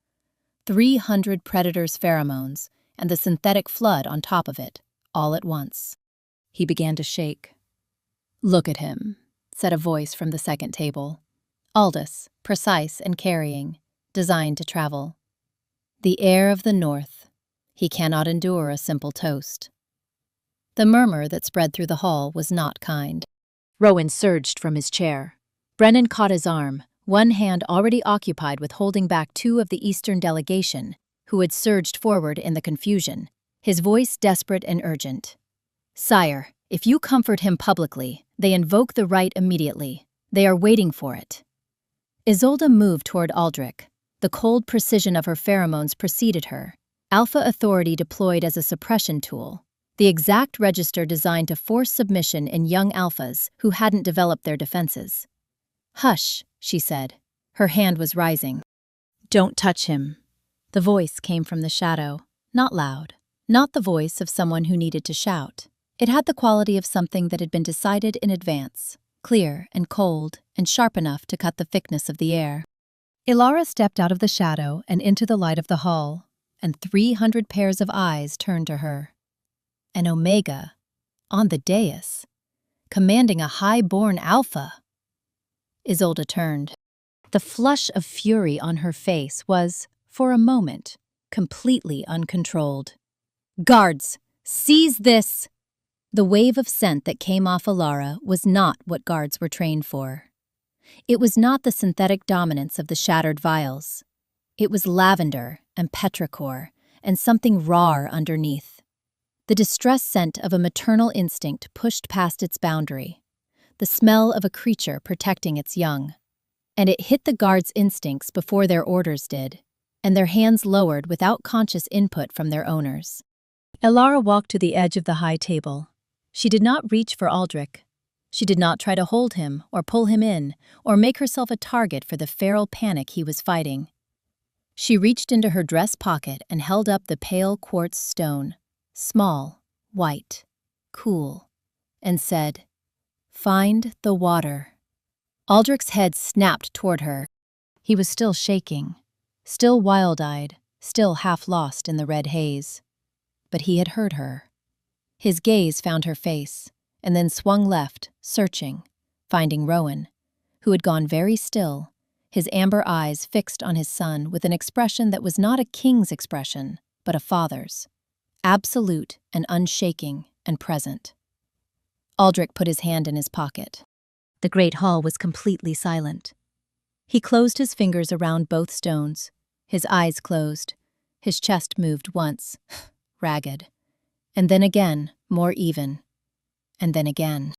300 predators' pheromones and the synthetic flood on top of it, all at once. He began to shake. "Look at him," said a voice from the second table. Aldous, precise and carrying, designed to travel. "The air of the north. He cannot endure a simple toast." The murmur that spread through the hall was not kind. Rowan surged from his chair. Brennan caught his arm, one hand already occupied with holding back 2 of the Eastern delegation, who had surged forward in the confusion, his voice desperate and urgent. "Sire, if you comfort him publicly, they invoke the right immediately. They are waiting for it." Isolde moved toward Aldrich. The cold precision of her pheromones preceded her, alpha authority deployed as a suppression tool, the exact register designed to force submission in young alphas who hadn't developed their defenses. "Hush," she said. Her hand was rising. "Don't touch him." The voice came from the shadow, not loud, not the voice of someone who needed to shout. It had the quality of something that had been decided in advance, clear and cold and sharp enough to cut the thickness of the air. Ilara stepped out of the shadow and into the light of the hall, and 300 pairs of eyes turned to her. An Omega, on the dais, commanding a high-born alpha. Isolde turned. The flush of fury on her face was, for a moment, completely uncontrolled. "Guards, seize this!" The wave of scent that came off Ilara was not what guards were trained for. It was not the synthetic dominance of the shattered vials. It was lavender and petrichor and something raw underneath. The distress scent of a maternal instinct pushed past its boundary, the smell of a creature protecting its young. And it hit the guards' instincts before their orders did, and their hands lowered without conscious input from their owners. Ilara walked to the edge of the high table. She did not reach for Aldrich. She did not try to hold him or pull him in or make herself a target for the feral panic he was fighting. She reached into her dress pocket and held up the pale quartz stone, small, white, cool, and said, "Find the water." Aldrich's head snapped toward her. He was still shaking, still wild-eyed, still half lost in the red haze. But he had heard her. His gaze found her face, and then swung left, searching, finding Rowan, who had gone very still, his amber eyes fixed on his son with an expression that was not a king's expression, but a father's, absolute and unshaking and present. Aldrich put his hand in his pocket. The great hall was completely silent. He closed his fingers around both stones, his eyes closed, his chest moved once, ragged, and then again, more even, and then again.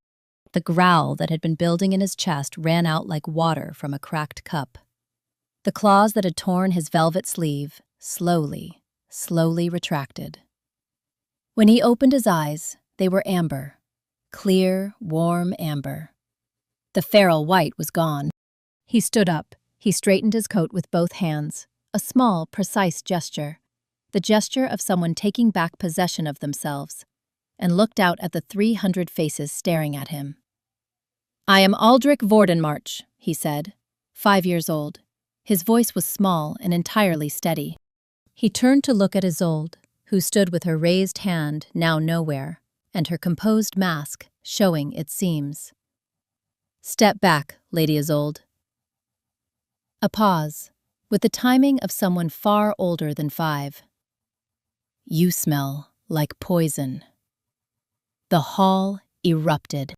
The growl that had been building in his chest ran out like water from a cracked cup. The claws that had torn his velvet sleeve slowly, slowly retracted. When he opened his eyes, they were amber, clear, warm amber. The feral white was gone. He stood up. He straightened his coat with both hands, a small, precise gesture, the gesture of someone taking back possession of themselves, and looked out at the 300 faces staring at him. "I am Aldrich Vordenmarch," he said, 5 years old. His voice was small and entirely steady. He turned to look at Isolde, who stood with her raised hand now nowhere, and her composed mask showing its seams. "Step back, Lady Isolde." A pause, with the timing of someone far older than 5. "You smell like poison." The hall erupted.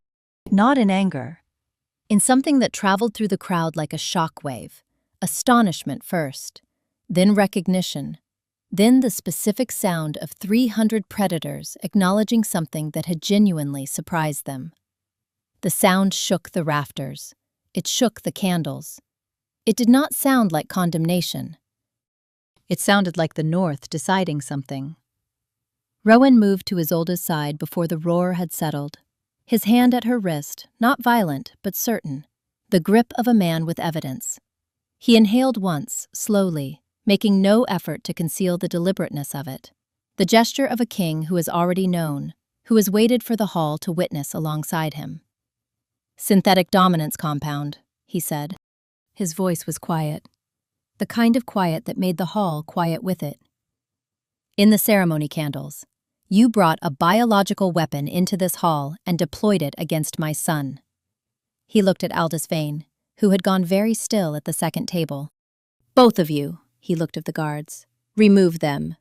Not in anger. In something that traveled through the crowd like a shockwave. Astonishment first, then recognition, then the specific sound of 300 predators acknowledging something that had genuinely surprised them. The sound shook the rafters. It shook the candles. It did not sound like condemnation. It sounded like the North deciding something. Rowan moved to Isolde's side before the roar had settled, his hand at her wrist, not violent but certain, the grip of a man with evidence. He inhaled once, slowly, making no effort to conceal the deliberateness of it, the gesture of a king who has already known, who has waited for the hall to witness alongside him. "Synthetic dominance compound," he said. His voice was quiet, the kind of quiet that made the hall quiet with it. "In the ceremony candles, you brought a biological weapon into this hall and deployed it against my son." He looked at Aldous Vane, who had gone very still at the second table. "Both of you," he looked at the guards. "Remove them."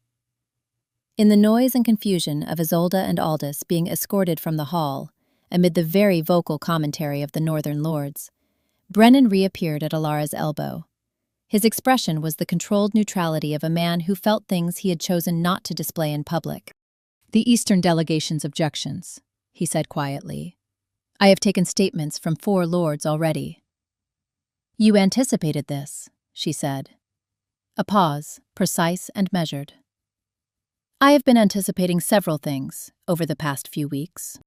In the noise and confusion of Isolde and Aldous being escorted from the hall, amid the very vocal commentary of the Northern Lords, Brennan reappeared at Ilara's elbow. His expression was the controlled neutrality of a man who felt things he had chosen not to display in public. "The Eastern delegation's objections," he said quietly. "I have taken statements from 4 lords already." "You anticipated this," she said. A pause, precise and measured. I have been anticipating several things over the past few weeks.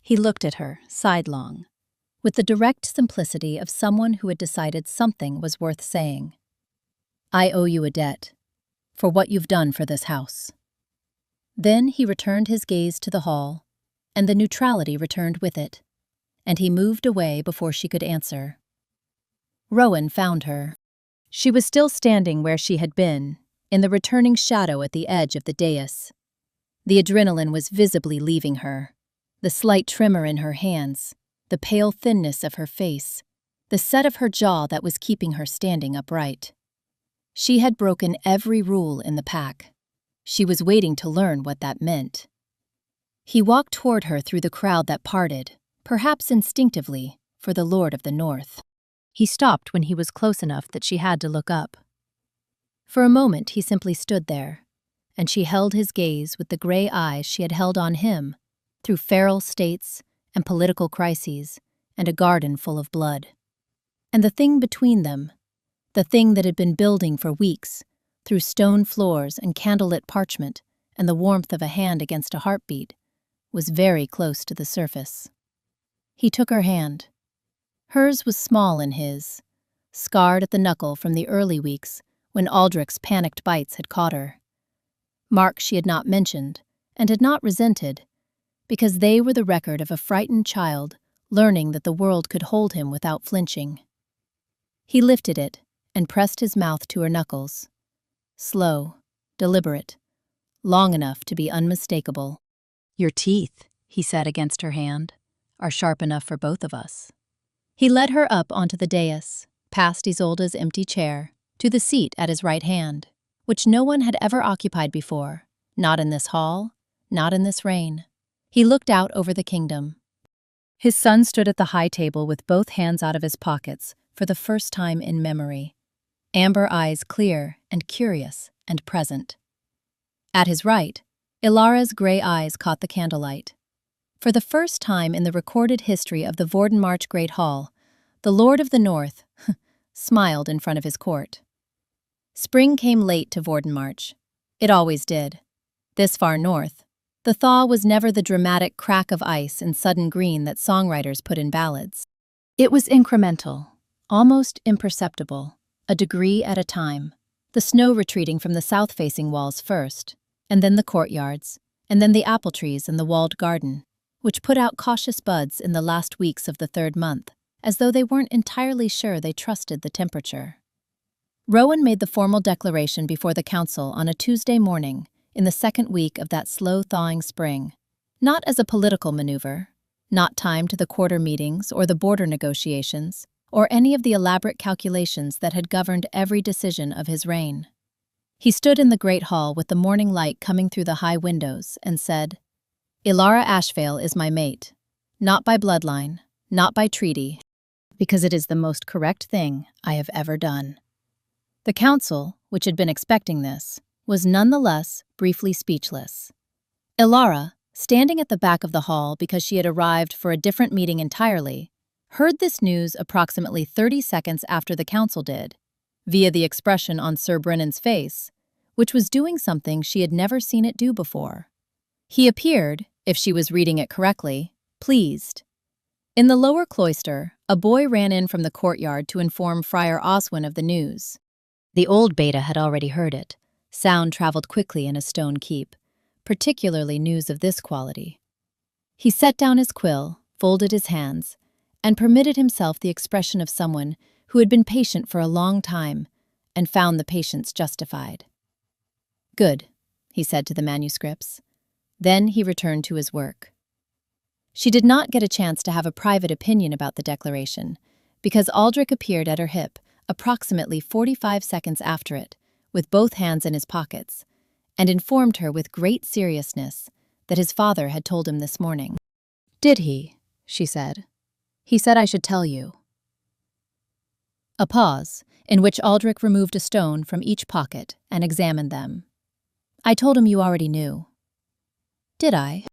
He looked at her, sidelong, with the direct simplicity of someone who had decided something was worth saying. I owe you a debt for what you've done for this house. Then he returned his gaze to the hall, and the neutrality returned with it, and he moved away before she could answer. Rowan found her. She was still standing where she had been, in the returning shadow at the edge of the dais. The adrenaline was visibly leaving her, the slight tremor in her hands, the pale thinness of her face, the set of her jaw that was keeping her standing upright. She had broken every rule in the pack. She was waiting to learn what that meant. He walked toward her through the crowd that parted, perhaps instinctively, for the Lord of the North. He stopped when he was close enough that she had to look up. For a moment he simply stood there, and she held his gaze with the gray eyes she had held on him through feral states and political crises and a garden full of blood. And the thing between them, the thing that had been building for weeks, through stone floors and candlelit parchment and the warmth of a hand against a heartbeat, was very close to the surface. He took her hand. Hers was small in his, scarred at the knuckle from the early weeks when Aldrich's panicked bites had caught her. Marks she had not mentioned and had not resented, because they were the record of a frightened child learning that the world could hold him without flinching. He lifted it and pressed his mouth to her knuckles. Slow, deliberate, long enough to be unmistakable. Your teeth, he said against her hand, are sharp enough for both of us. He led her up onto the dais, past Isolde's empty chair, to the seat at his right hand, which no one had ever occupied before, not in this hall, not in this reign. He looked out over the kingdom. His son stood at the high table with both hands out of his pockets for the first time in memory, amber eyes clear and curious and present. At his right, Ilara's gray eyes caught the candlelight. For the first time in the recorded history of the Vordenmarch Great Hall, the Lord of the North smiled in front of his court. Spring came late to Vordenmarch. It always did. This far north, the thaw was never the dramatic crack of ice and sudden green that songwriters put in ballads. It was incremental, almost imperceptible, a degree at a time, the snow retreating from the south-facing walls first, and then the courtyards, and then the apple trees and the walled garden, which put out cautious buds in the last weeks of the third month, as though they weren't entirely sure they trusted the temperature. Rowan made the formal declaration before the council on a Tuesday morning in the second week of that slow-thawing spring, not as a political maneuver, not timed to the quarter meetings or the border negotiations, or any of the elaborate calculations that had governed every decision of his reign. He stood in the great hall with the morning light coming through the high windows and said, Ilara Ashvale is my mate, not by bloodline, not by treaty, because it is the most correct thing I have ever done. The council, which had been expecting this, was nonetheless briefly speechless. Ilara, standing at the back of the hall because she had arrived for a different meeting entirely, heard this news approximately 30 seconds after the council did, via the expression on Sir Brennan's face, which was doing something she had never seen it do before. He appeared, if she was reading it correctly, pleased. In the lower cloister, a boy ran in from the courtyard to inform Friar Oswin of the news. The old beta had already heard it. Sound traveled quickly in a stone keep, particularly news of this quality. He set down his quill, folded his hands, and permitted himself the expression of someone who had been patient for a long time and found the patience justified. Good, he said to the manuscripts. Then he returned to his work. She did not get a chance to have a private opinion about the declaration, because Aldrich appeared at her hip approximately 45 seconds after it, with both hands in his pockets, and informed her with great seriousness that his father had told him this morning. Did he? She said. He said I should tell you. A pause, in which Aldrich removed a stone from each pocket and examined them. I told him you already knew. Did I?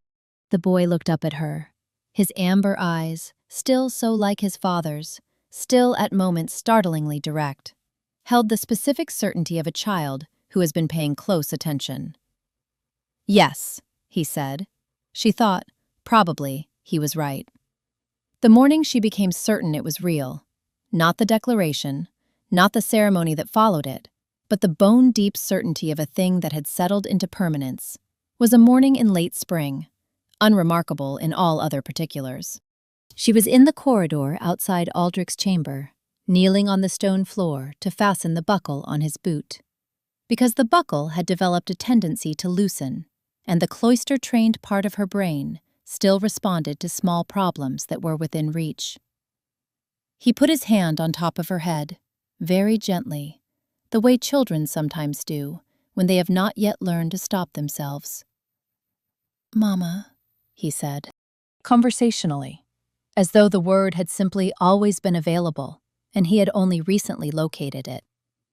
The boy looked up at her, his amber eyes, still so like his father's, still at moments startlingly direct, held the specific certainty of a child who has been paying close attention. Yes, he said. She thought, probably, he was right. The morning she became certain it was real. Not the declaration, not the ceremony that followed it, but the bone-deep certainty of a thing that had settled into permanence, was a morning in late spring, unremarkable in all other particulars. She was in the corridor outside Aldrich's chamber, kneeling on the stone floor to fasten the buckle on his boot. Because the buckle had developed a tendency to loosen, and the cloister-trained part of her brain still responded to small problems that were within reach. He put his hand on top of her head, very gently, the way children sometimes do when they have not yet learned to stop themselves. "Mama," he said, conversationally, as though the word had simply always been available and he had only recently located it.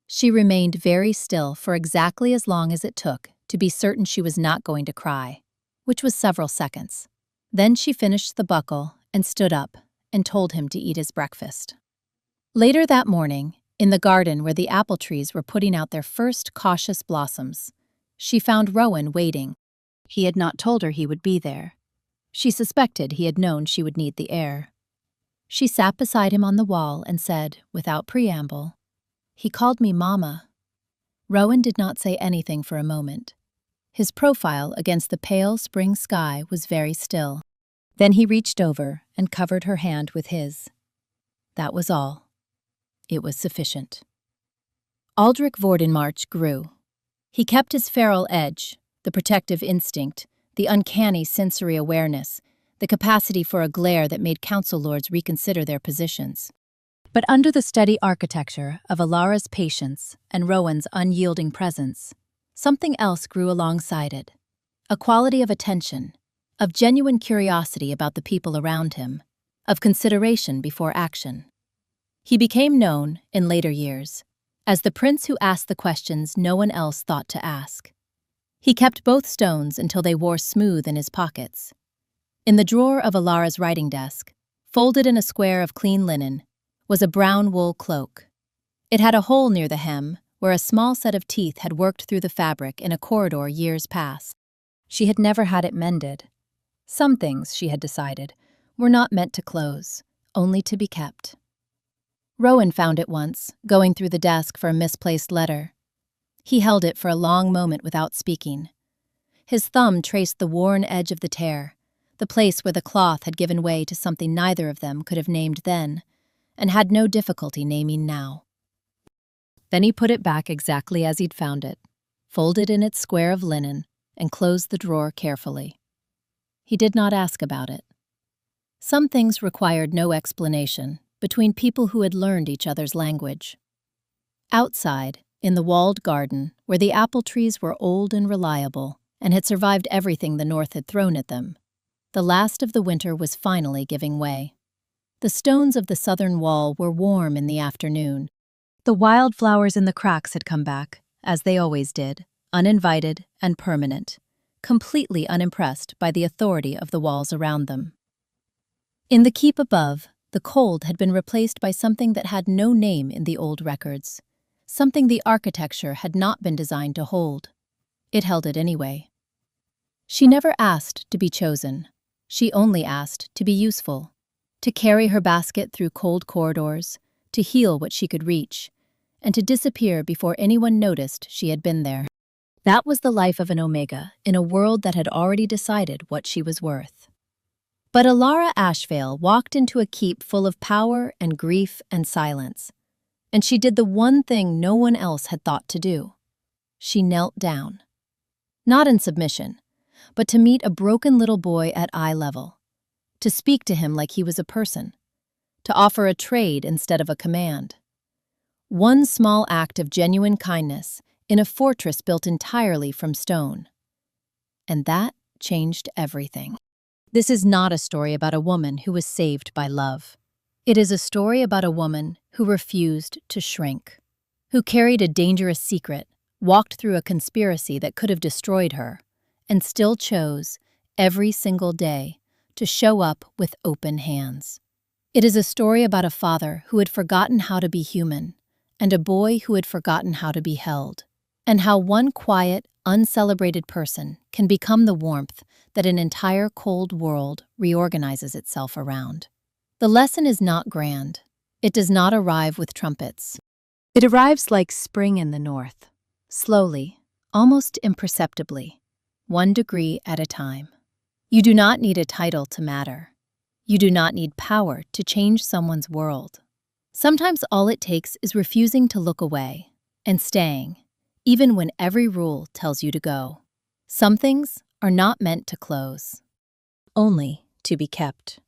She remained very still for exactly as long as it took to be certain she was not going to cry, which was several seconds. Then she finished the buckle and stood up and told him to eat his breakfast. Later that morning, in the garden where the apple trees were putting out their first cautious blossoms, she found Rowan waiting. He had not told her he would be there. She suspected he had known she would need the air. She sat beside him on the wall and said, without preamble, "He called me Mama." Rowan did not say anything for a moment. His profile against the pale spring sky was very still. Then he reached over and covered her hand with his. That was all. It was sufficient. Aldrich Vordenmarch grew. He kept his feral edge, the protective instinct, the uncanny sensory awareness, the capacity for a glare that made council lords reconsider their positions. But under the steady architecture of Alara's patience and Rowan's unyielding presence, something else grew alongside it, a quality of attention, of genuine curiosity about the people around him, of consideration before action. He became known, in later years, as the prince who asked the questions no one else thought to ask. He kept both stones until they wore smooth in his pockets. In the drawer of Alara's writing desk, folded in a square of clean linen, was a brown wool cloak. It had a hole near the hem where a small set of teeth had worked through the fabric in a corridor years past. She had never had it mended. Some things, she had decided, were not meant to close, only to be kept. Rowan found it once, going through the desk for a misplaced letter. He held it for a long moment without speaking. His thumb traced the worn edge of the tear, the place where the cloth had given way to something neither of them could have named then, and had no difficulty naming now. Then he put it back exactly as he'd found it, folded in its square of linen, and closed the drawer carefully. He did not ask about it. Some things required no explanation between people who had learned each other's language. Outside, in the walled garden, where the apple trees were old and reliable and had survived everything the north had thrown at them, the last of the winter was finally giving way. The stones of the southern wall were warm in the afternoon. The wildflowers in the cracks had come back, as they always did, uninvited and permanent, completely unimpressed by the authority of the walls around them. In the keep above, the cold had been replaced by something that had no name in the old records, something the architecture had not been designed to hold. It held it anyway. She never asked to be chosen. She only asked to be useful, to carry her basket through cold corridors, to heal what she could reach, and to disappear before anyone noticed she had been there. That was the life of an Omega in a world that had already decided what she was worth. But Alara Ashvale walked into a keep full of power and grief and silence, and she did the one thing no one else had thought to do. She knelt down. Not in submission, but to meet a broken little boy at eye level, to speak to him like he was a person, to offer a trade instead of a command. One small act of genuine kindness in a fortress built entirely from stone. And that changed everything. This is not a story about a woman who was saved by love. It is a story about a woman who refused to shrink, who carried a dangerous secret, walked through a conspiracy that could have destroyed her, and still chose, every single day, to show up with open hands. It is a story about a father who had forgotten how to be human, and a boy who had forgotten how to be held, and how one quiet, uncelebrated person can become the warmth that an entire cold world reorganizes itself around. The lesson is not grand. It does not arrive with trumpets. It arrives like spring in the north, slowly, almost imperceptibly, 1 degree at a time. You do not need a title to matter. You do not need power to change someone's world. Sometimes all it takes is refusing to look away and staying, even when every rule tells you to go. Some things are not meant to close, only to be kept.